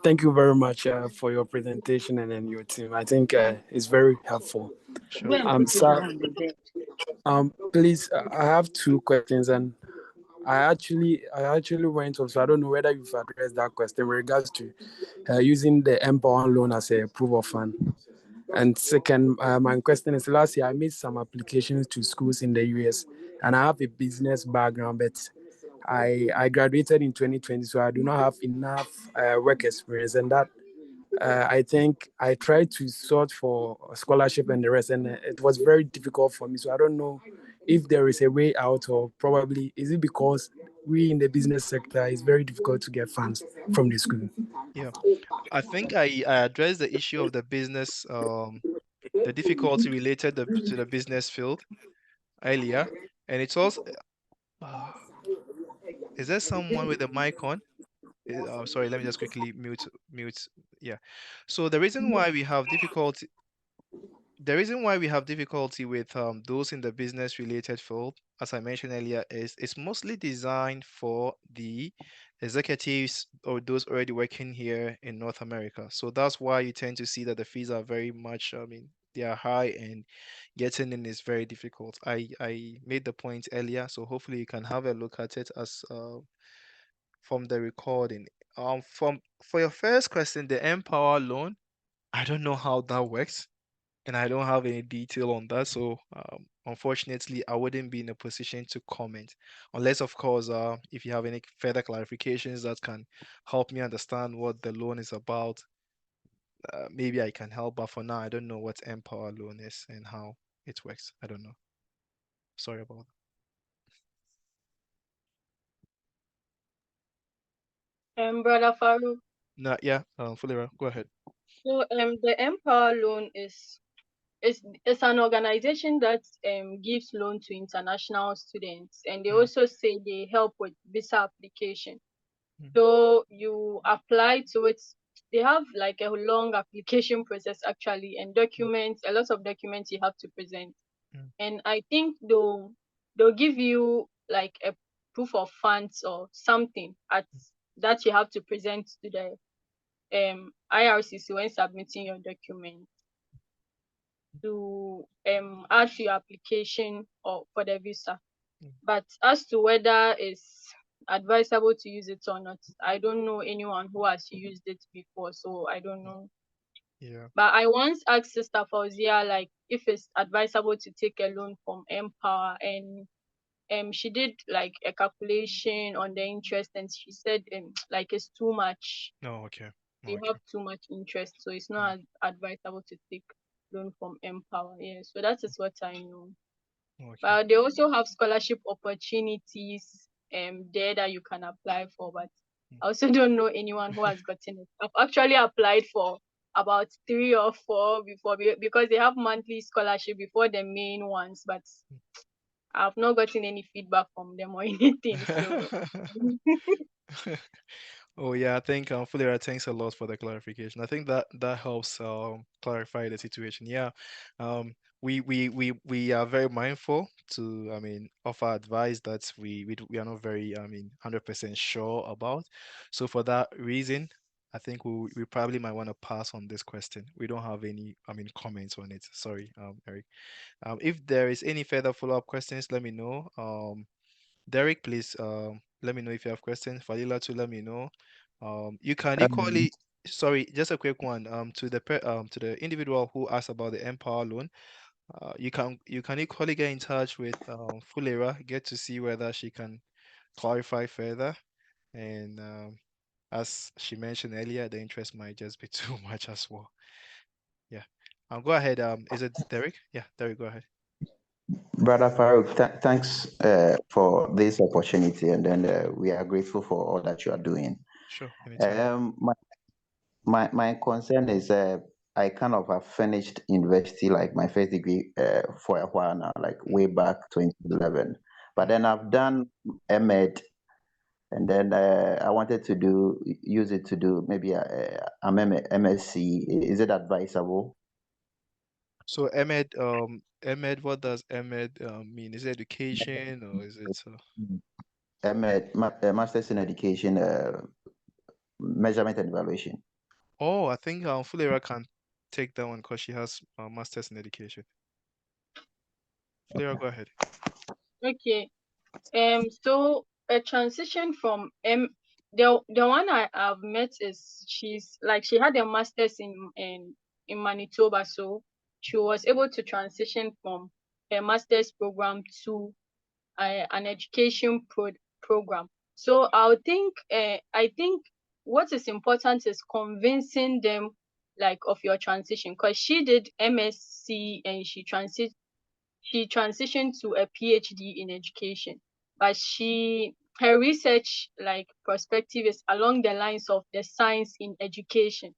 Thank you very much for your presentation and then your team. I think it's very helpful. Sure. Sir, please, I have two questions, and I actually went off, so I don't know whether you've addressed that question with regards to using the Empower loan as a proof of fund. And second, my question is: last year I made some applications to schools in the US, and I have a business background, but I graduated in 2020, so I do not have enough work experience, and that I think I tried to sort for a scholarship and the rest, and it was very difficult for me. So I don't know if there is a way out, or probably is it because we in the business sector it's very difficult to get funds from the school. Yeah, I think I addressed the issue of the business, the difficulty related to the business field earlier, and it's also. Is there someone with a mic on? Sorry, let me just quickly mute. Yeah. So the reason why we have difficulty with those in the business related field, as I mentioned earlier, is it's mostly designed for the executives or those already working here in North America. So that's why you tend to see that the fees are very much, they are high, and getting in is very difficult. I made the point earlier, so hopefully you can have a look at it as from the recording. For your first question, the Empower loan, I don't know how that works, and I don't have any detail on that. So unfortunately, I wouldn't be in a position to comment, unless, of course, if you have any further clarifications that can help me understand what the loan is about, maybe I can help. But for now, I don't know what Empower loan is and how it works. I don't know. Sorry about that. Brother Farouk. No, yeah, Fulera, go ahead. So the Empower loan is an organization that gives loan to international students, and they also say they help with visa application. So you apply to it. They have like a long application process actually, and documents, a lot of documents you have to present. And I think they'll give you like a proof of funds or something that you have to present to the IRCC when submitting your document to add to your application or for the visa. But as to whether it's advisable to use it or not, I don't know anyone who has used it before, so I don't know. Yeah. But I once asked Sister Fauzia like if it's advisable to take a loan from Empower, and she did like a calculation on the interest, and she said like it's too much. Oh, okay. You have too much interest, so it's not advisable to take loan from Empower. Yeah, so that is what I know. Okay. But they also have scholarship opportunities there that you can apply for, but I also don't know anyone who has gotten it. I've actually applied for about 3 or 4 before, because they have monthly scholarship before the main ones, but I've not gotten any feedback from them or anything. So Oh yeah, I think Fulera, thanks a lot for the clarification. I think that helps clarify the situation. Yeah, we are very mindful to offer advice that we are not very 100% sure about. So for that reason, I think we probably might want to pass on this question. We don't have any comments on it. Sorry, Eric. If there is any further follow-up questions, let me know. Derek, please let me know if you have questions. Fadila, too, let me know. You can equally, sorry, just a quick one. To the individual who asked about the Empower loan, you can equally get in touch with Fulera, get to see whether she can clarify further. And as she mentioned earlier, the interest might just be too much as well. Yeah. Go ahead. Is it Derek? Yeah, Derek, go ahead. Brother Farouk, thanks for this opportunity, and then we are grateful for all that you are doing. Sure. My concern is I kind of have finished university, like my first degree, for a while now, like way back 2011. But then I've done MEd and then I wanted to use it to do maybe a MSc. Is it advisable? So MED, what does MED mean? Is it education or is it? Masters in Education, Measurement and Evaluation. Oh, I think Fulera can take that one because she has masters in education. Fulera, go ahead. Okay. So a transition from the one I've met is she had a master's in Manitoba, so she was able to transition from a master's program to an education program. So I think what is important is convincing them of your transition, because she did MSc and she transitioned to a PhD in education, but her research perspective is along the lines of the science in education.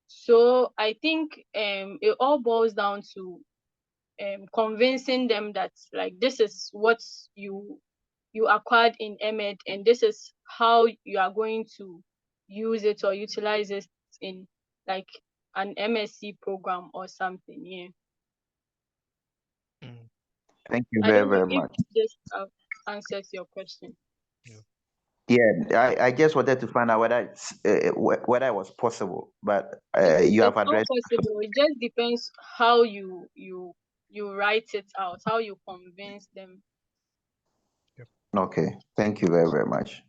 So I think it all boils down to convincing them that this is what you acquired in MED, and this is how you are going to use it or utilize it in an MSc program or something. Yeah. Thank you I very, don't know very if much. this answers your question. Yeah, I just wanted to find out whether whether it was possible, but you It's have not addressed. possible. It just depends how you write it out, how you convince them. Okay, thank you very, very much.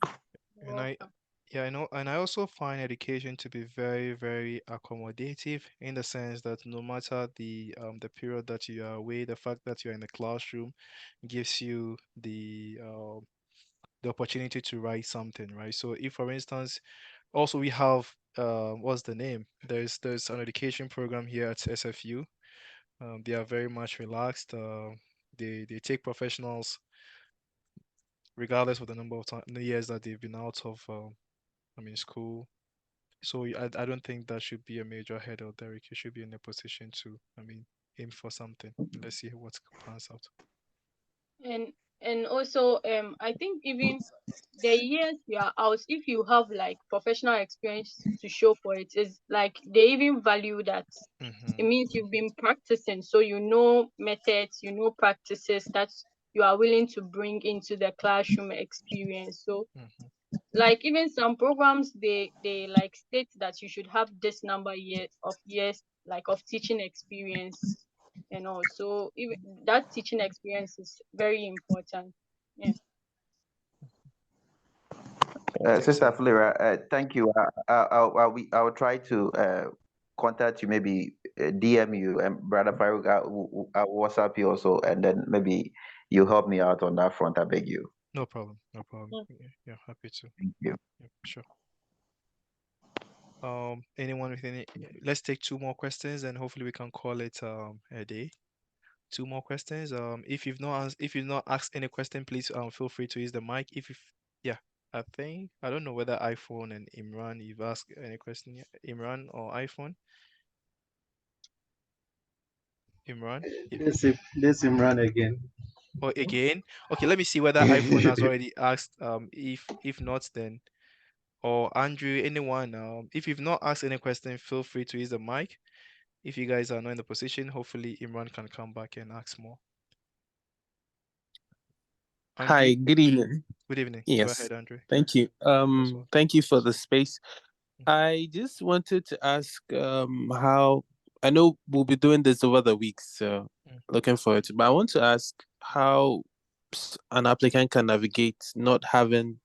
And I also find education to be very, very accommodative, in the sense that no matter the period that you are away, the fact that you're in the classroom gives you the opportunity to write something, right? So if, for instance, also we have what's the name? There's an education program here at SFU. They are very much relaxed. They take professionals regardless of the number of years that they've been out of school. So I don't think that should be a major hurdle, Derek. You should be in a position to aim for something. Let's see what pans out. And also I think even the years you are out, if you have professional experience to show for it, is they even value that. It means you've been practicing, so you know methods, you know practices that you are willing to bring into the classroom experience. So even some programs, they state that you should have this number of years of teaching experience, and also even that teaching experience is very important. Yeah. Sister Flora, thank you. I'll try to contact you, maybe DM you, and Brother Farouk, I'll WhatsApp you also, and then maybe you help me out on that front. I beg you. No problem. No problem. Yeah, happy to. Thank you. Yeah, sure. Anyone with any? Let's take two more questions, and hopefully we can call it a day. Two more questions. If you've not asked any question, please feel free to use the mic. Yeah, I think I don't know whether iPhone and Imran, you've asked any question yet? Imran or iPhone? Imran? This Imran again. Or again? Okay, let me see whether iPhone has already asked. If not, then or Andrew, anyone. If you've not asked any question, feel free to use the mic. If you guys are not in the position, hopefully Imran can come back and ask more. Andrew? Hi, good evening. Good evening. Yes. Go ahead, Andrew. Thank you. Thank you for the space. I just wanted to ask how, I know we'll be doing this over the weeks, so looking forward to, but I want to ask how an applicant can navigate not having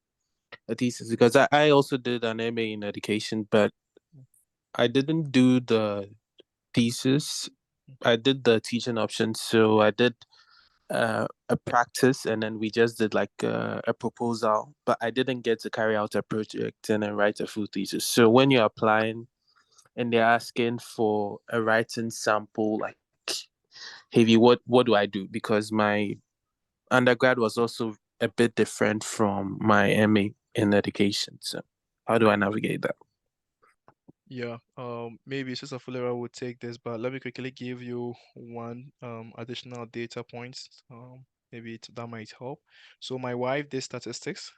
a thesis, because I also did an MA in education, but I didn't do the thesis. I did the teaching option, so I did a practice, and then we just did a proposal, but I didn't get to carry out a project and then write a full thesis. So when you're applying and they're asking for a writing sample, heavy, what do I do? Because my undergrad was also a bit different from my MA in education. So how do I navigate that? Yeah, maybe Sister Fulera would take this, but let me quickly give you one additional data points. Maybe that might help. So my wife did statistics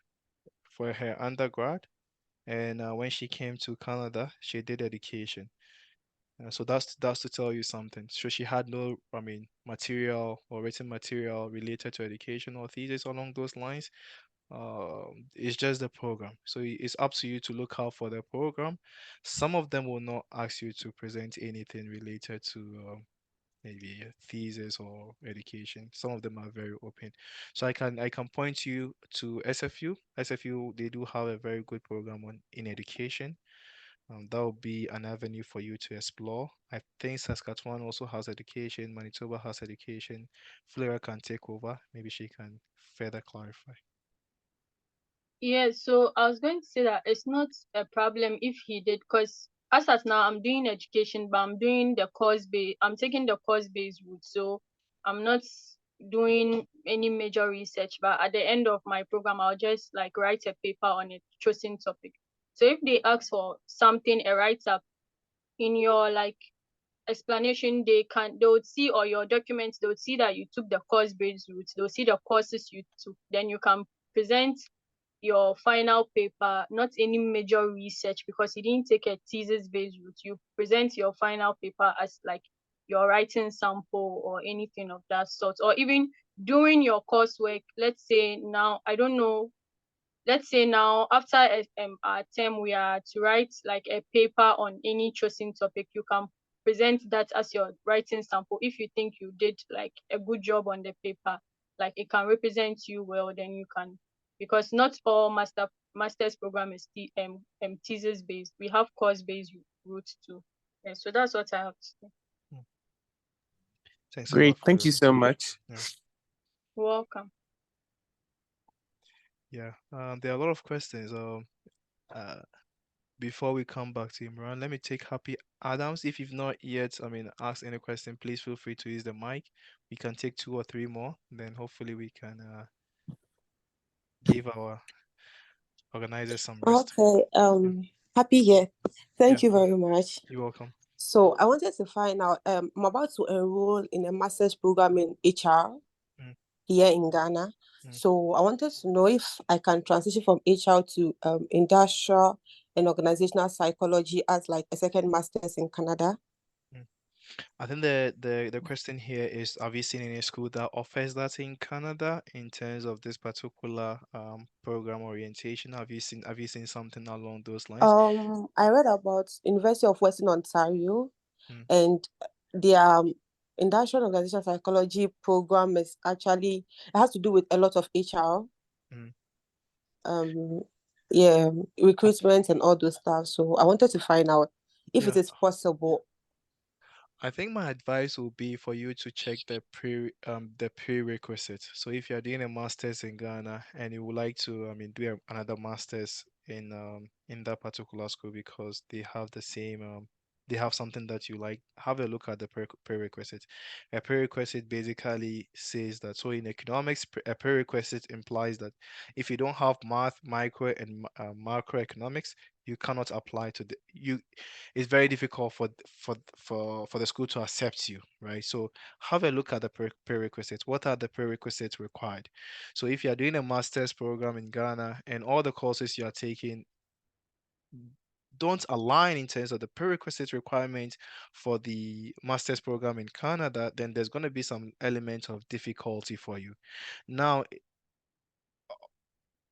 for her undergrad, and when she came to Canada, she did education. So that's to tell you something. So she had no, material or written material related to education or thesis along those lines. It's just the program. So it's up to you to look out for the program. Some of them will not ask you to present anything related to maybe a thesis or education. Some of them are very open. So I can point you to SFU. SFU, they do have a very good program in education. That will be an avenue for you to explore. I think Saskatchewan also has education. Manitoba has education. Flora can take over. Maybe she can further clarify. Yeah, so I was going to say that it's not a problem if he did, because as at now I'm doing education, but I'm doing the I'm taking the course-based route. So I'm not doing any major research, but at the end of my program, I'll just like write a paper on a chosen topic. So if they ask for something, a write-up in your like explanation, they would see, or your documents, they would see that you took the course-based route. They'll see the courses you took. Then you can present your final paper, not any major research, because you didn't take a thesis-based route. You present your final paper as like your writing sample or anything of that sort, or even doing your coursework. Let's say now, I don't know, let's say now after our term, we are to write like a paper on any chosen topic. You can present that as your writing sample. If you think you did like a good job on the paper, like it can represent you well, then you can, because not all master's program is thesis based. We have course based routes too. Yeah, so that's what I have to say. Thanks Great, thank you so much. Yeah. Welcome. Yeah, there are a lot of questions. Before we come back to Imran, let me take Happy Adams. If you've not yet, asked any question, please feel free to use the mic. We can take 2 or 3 more, then hopefully we can give our organizers some rest. Okay, happy here. Thank you very much. You're welcome. So I wanted to find out, I'm about to enroll in a master's program in HR here in Ghana. So I wanted to know if I can transition from HR to industrial and organizational psychology as like a second master's in Canada. I think the question here is, have you seen any school that offers that in Canada in terms of this particular program orientation? Have you seen something along those lines? I read about University of Western Ontario, and their industrial organizational psychology program is actually, it has to do with a lot of HR. Yeah, recruitment and all those stuff. So I wanted to find out if it is possible. I think my advice will be for you to check the prerequisites. So if you're doing a master's in Ghana and you would like to do another master's in that particular school because they have the same they have something that you like, have a look at the prerequisite. A prerequisite basically says that, so in economics, a prerequisite implies that if you don't have math, micro, and macroeconomics, you cannot apply to it's very difficult for the school to accept you, right? So have a look at the prerequisites. What are the prerequisites required? So if you're doing a master's program in Ghana and all the courses you are taking don't align in terms of the prerequisite requirements for the master's program in Canada, then there's going to be some element of difficulty for you. Now,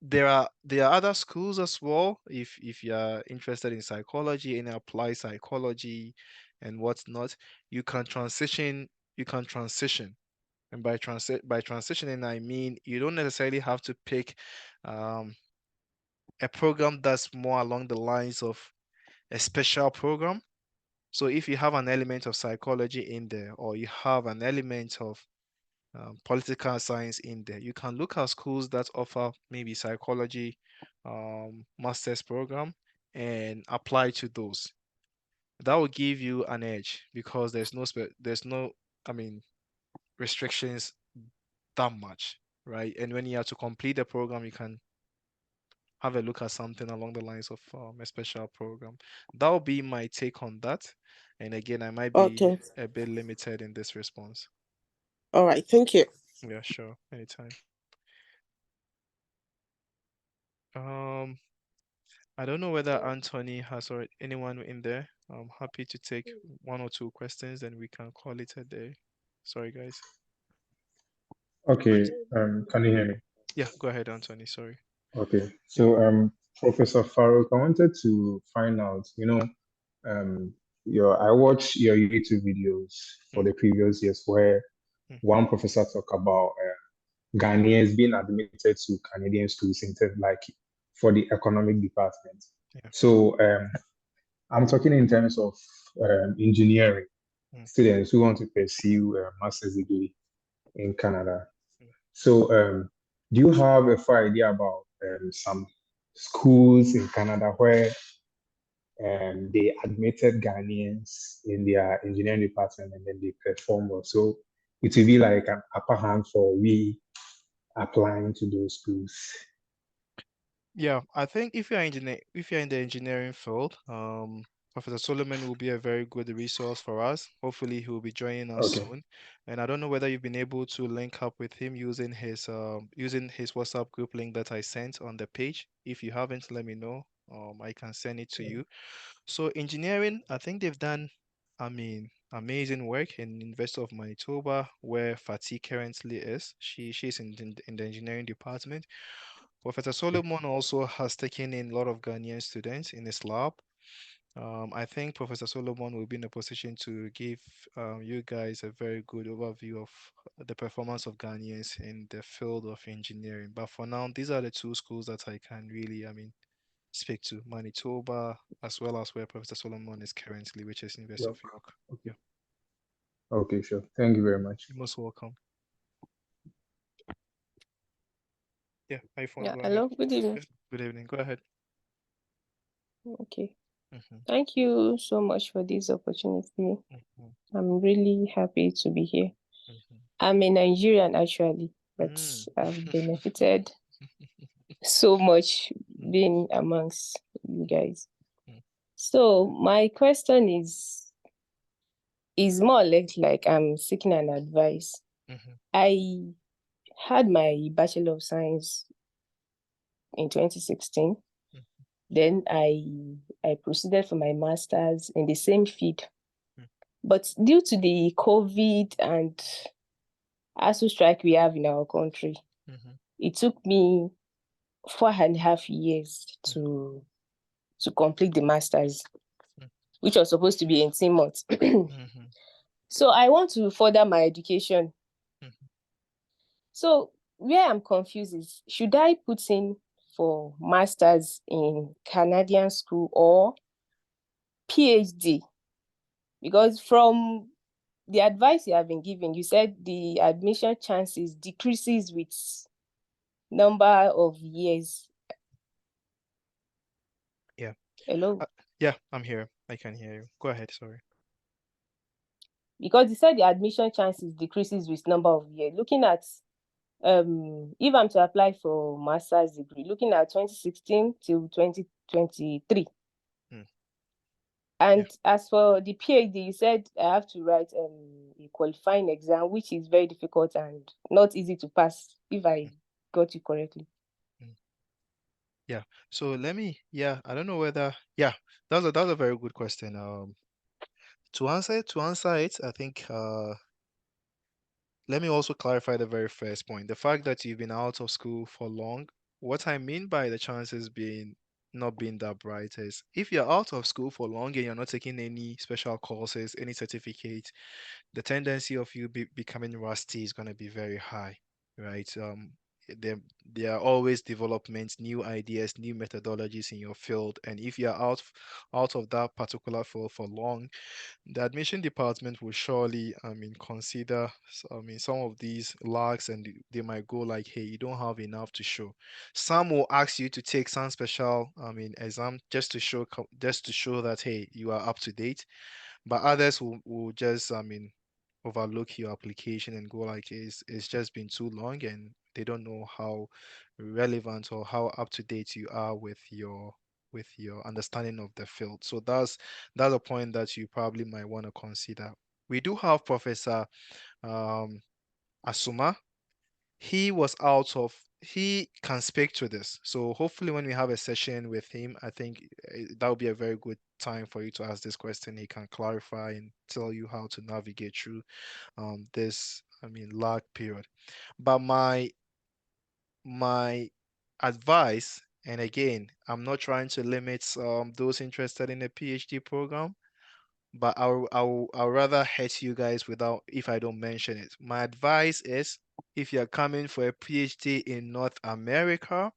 there are other schools as well. If you're interested in psychology and applied psychology and whatnot, you can transition. And by transitioning, I mean you don't necessarily have to pick a program that's more along the lines of a special program. So if you have an element of psychology in there, or you have an element of political science in there, you can look at schools that offer maybe psychology master's program and apply to those. That will give you an edge because there's no restrictions that much, right? And when you have to complete the program, you can have a look at something along the lines of a special program. That will be my take on that. And again, I might be a bit limited in this response. All right, thank you. Yeah, sure. Anytime. I don't know whether Anthony has or anyone in there. I'm happy to take one or two questions, and we can call it a day. Sorry, guys. Okay, can you hear me? Yeah, go ahead, Anthony. Sorry. Okay, so Professor Farouk, I wanted to find out, I watched your YouTube videos for the previous years where one professor talked about Ghanaians being admitted to Canadian schools instead, like for the economic department. So I'm talking in terms of engineering students who want to pursue a master's degree in Canada. So do you have a fair idea about some schools in Canada where they admitted Ghanaians in their engineering department and then they perform well? So it will be like an upper hand for we applying to those schools. Yeah, I think if you're in the engineering field, Professor Solomon will be a very good resource for us. Hopefully, he will be joining us Okay. soon. And I don't know whether you've been able to link up with him using his WhatsApp group link that I sent on the page. If you haven't, let me know. I can send it to you. So engineering, I think they've done, amazing work in University of Manitoba, where Fatih currently is. She's in the engineering department. Professor Solomon also has taken in a lot of Ghanaian students in his lab. I think Professor Solomon will be in a position to give you guys a very good overview of the performance of Ghanaians in the field of engineering. But for now, these are the two schools that I can really, speak to: Manitoba, as well as where Professor Solomon is currently, which is University of York. Yeah. Okay, sure. Thank you very much. You're most welcome. Yeah, iPhone, Yeah, go hello, ahead. good evening. Good evening. Go ahead. Okay. Thank you so much for this opportunity. I'm really happy to be here. I'm a Nigerian actually, but I've benefited so much being amongst you guys. So my question is more or less like I'm seeking an advice. I had my Bachelor of Science in 2016. Then I proceeded for my master's in the same field. But due to the COVID and ASU strike we have in our country, it took me 4.5 years to complete the master's, which was supposed to be 18 months. So I want to further my education. So where I'm confused is, should I put in for master's in Canadian school or PhD? Because from the advice you have been given, you said the admission chances decreases with number of years. Yeah. Hello? Yeah, I'm here. I can hear you. Go ahead, sorry. Because you said the admission chances decreases with number of years. Looking at, if I'm to apply for master's degree, looking at 2016 till 2023. And as for the PhD, you said I have to write a qualifying exam, which is very difficult and not easy to pass, if I got you correctly. Yeah. So I don't know whether, that was a very good question. To answer it, I think let me also clarify the very first point. The fact that you've been out of school for long, what I mean by the chances being not being that bright is, if you're out of school for long and you're not taking any special courses, any certificate, the tendency of you becoming rusty is going to be very high, right? There are always developments, new ideas, new methodologies in your field, and if you're out of that particular field for long, the admission department will surely, consider, some of these lags, and they might go like, hey, you don't have enough to show. Some will ask you to take some special, exam just to show that, hey, you are up to date. But others will just, overlook your application and go like, it's just been too long, and they don't know how relevant or how up to date you are with your understanding of the field. So that's a point that you probably might want to consider. We do have Professor Asuma. he can speak to this. So hopefully when we have a session with him, I think that would be a very good time for you to ask this question. He can clarify and tell you how to navigate through this, lag period. But my advice, and again, I'm not trying to limit those interested in a PhD program, but I'll rather hurt you guys without if I don't mention it. My advice is if you're coming for a PhD in North America,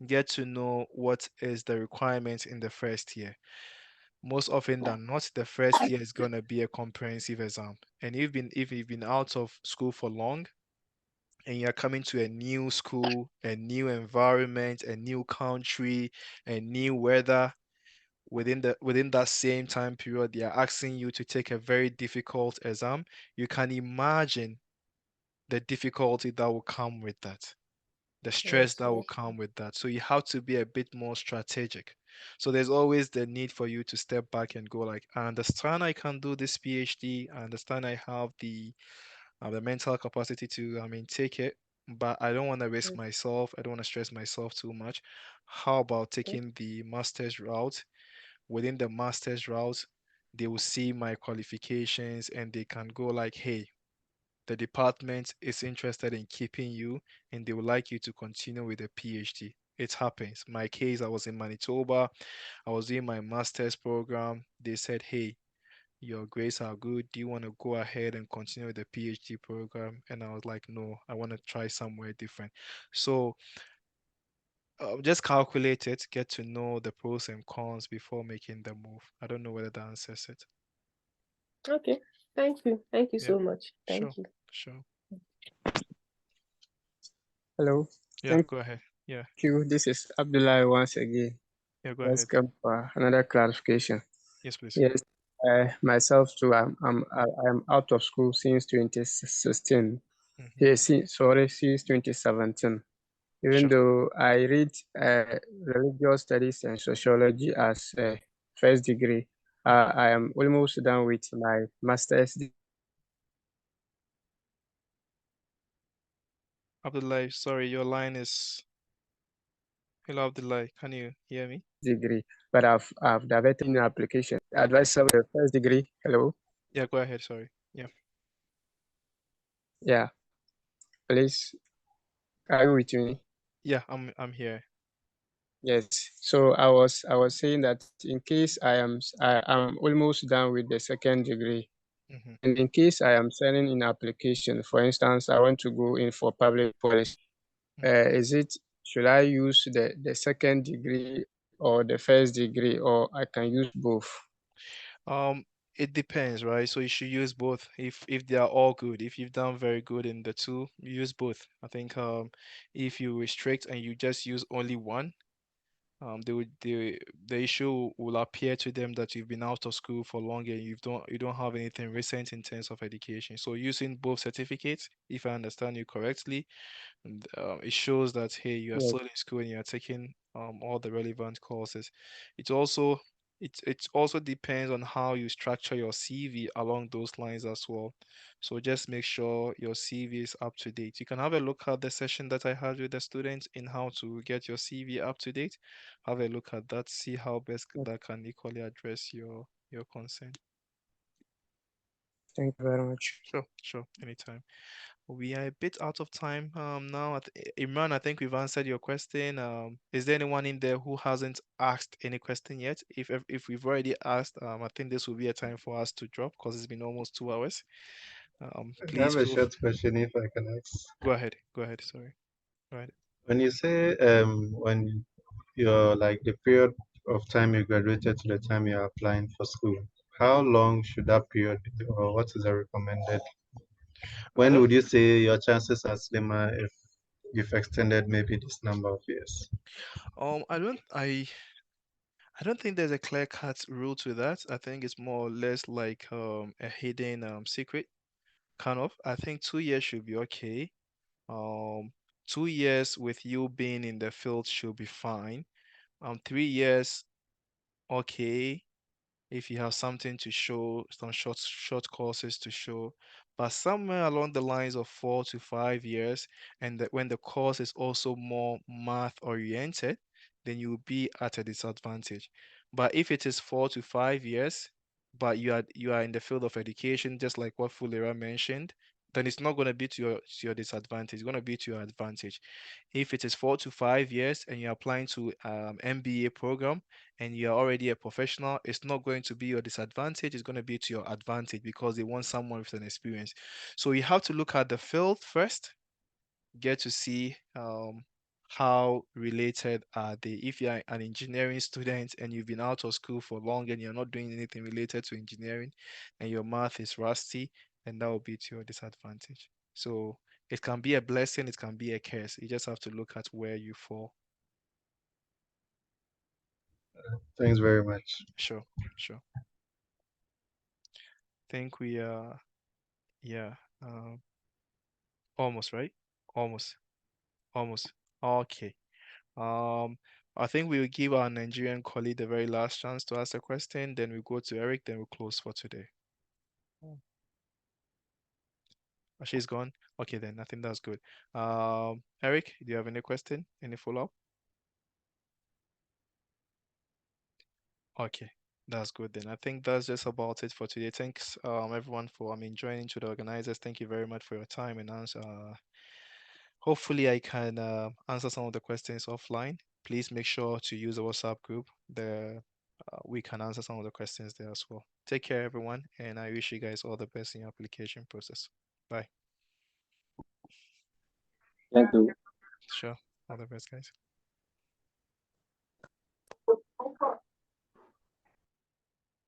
get to know what is the requirement in the first year. Most often than not, the first year is gonna be a comprehensive exam. And if you've been out of school for long and you're coming to a new school, a new environment, a new country, a new weather, within that same time period, they are asking you to take a very difficult exam. You can imagine the difficulty that will come with that, the stress Yes, that will yes. come with that. So you have to be a bit more strategic. So there's always the need for you to step back and go like, I understand I can do this PhD. I understand I have the mental capacity to, take it, but I don't want to risk Mm, myself. I don't want to stress myself too much. How about mm, taking the master's route? Within the master's route, they will see my qualifications and they can go like, hey, the department is interested in keeping you and they would like you to continue with a PhD. It happens. My case, I was in Manitoba. I was doing my master's program. They said, hey, your grades are good. Do you want to go ahead and continue with the PhD program? And I was like, no, I want to try somewhere different. So just calculate it, get to know the pros and cons before making the move. I don't know whether that answers it. okay. Thank you. Thank you Yeah, so much. sure, Thank you. sure. Hello. Yeah, Thank go ahead. Yeah, you. This is Abdullah once again. yeah, go Let's ahead. come for another clarification. Yes, please. Yes, myself too. I'm out of school since 2016. Yes, since 2017. Even Sure. though I read religious studies and sociology as a first degree, I am almost done with my master's Abdullah, sorry, your line is. Hello, Abdullah, can you hear me? degree, but I've diverted in application. Advice of the first degree. Hello. Yeah, go ahead. Sorry. Yeah. Yeah, please. Are you with me? Yeah, I'm here. Yes. So I was saying that in case I'm almost done with the second degree, and in case I am sending in application, for instance, I want to go in for public policy. Is it should I use the second degree or the first degree, or I can use both? Um, it depends, right? So you should use both if they are all good. If you've done very good in the two, use both. I think if you restrict and you just use only one, the issue will appear to them that you've been out of school for long and you don't have anything recent in terms of education. So using both certificates, if I understand you correctly, and it shows that hey, you are Yes. still in school and you are taking all the relevant courses. It also it also depends on how you structure your CV along those lines as well. So just make sure your CV is up to date. You can have a look at the session that I had with the students in how to get your CV up to date. Have a look at that, see how best that can equally address your concern. Thank you very much. Sure, sure, anytime. We are a bit out of time now. Imran, I think we've answered your question. Is there anyone in there who hasn't asked any question yet? If we've already asked, I think this will be a time for us to drop because it's been almost 2 hours. I Please have a feel short question if I can ask. go ahead. Go ahead. Sorry. Go ahead. When you say when you're like the period of time you graduated to the time you're applying for school, how long should that period be, or what is the recommended? I When don't would you say your chances are slimmer if you've extended maybe this number of years? I don't I don't think there's a clear-cut rule to that. I think it's more or less like a hidden secret kind of. I think 2 years should be okay. Um, 2 years with you being in the field should be fine. 3 years, okay. if you have something to show, some short courses to show, but somewhere along the lines of 4 to 5 years, and that when the course is also more math oriented, then you will be at a disadvantage. But if it is 4 to 5 years, but you are in the field of education, just like what Fulera mentioned, then it's not going to be to your disadvantage. It's going to be to your advantage. If it is 4 to 5 years and you're applying to MBA program and you're already a professional, it's not going to be your disadvantage. It's going to be to your advantage because they want someone with an experience. So you have to look at the field first, get to see how related are they. If you're an engineering student and you've been out of school for long and you're not doing anything related to engineering and your math is rusty, then that will be to your disadvantage. So it can be a blessing, it can be a curse. You just have to look at where you fall. Thanks very much. Sure. Think we are, yeah, almost, right? Almost. Okay. I think we will give our Nigerian colleague the very last chance to ask a question. Then we go to Eric. Then we'll close for today. Oh, she's gone. Okay, then I think that's good. Eric, do you have any question? Any follow-up? Okay, that's good then. I think that's just about it for today. Thanks, everyone for joining, to the organizers. Thank you very much for your time and answer. Hopefully, I can answer some of the questions offline. Please make sure to use the WhatsApp group. We can answer some of the questions there as well. Take care, everyone, and I wish you guys all the best in your application process. Bye. Thank you. Sure. All the best, guys.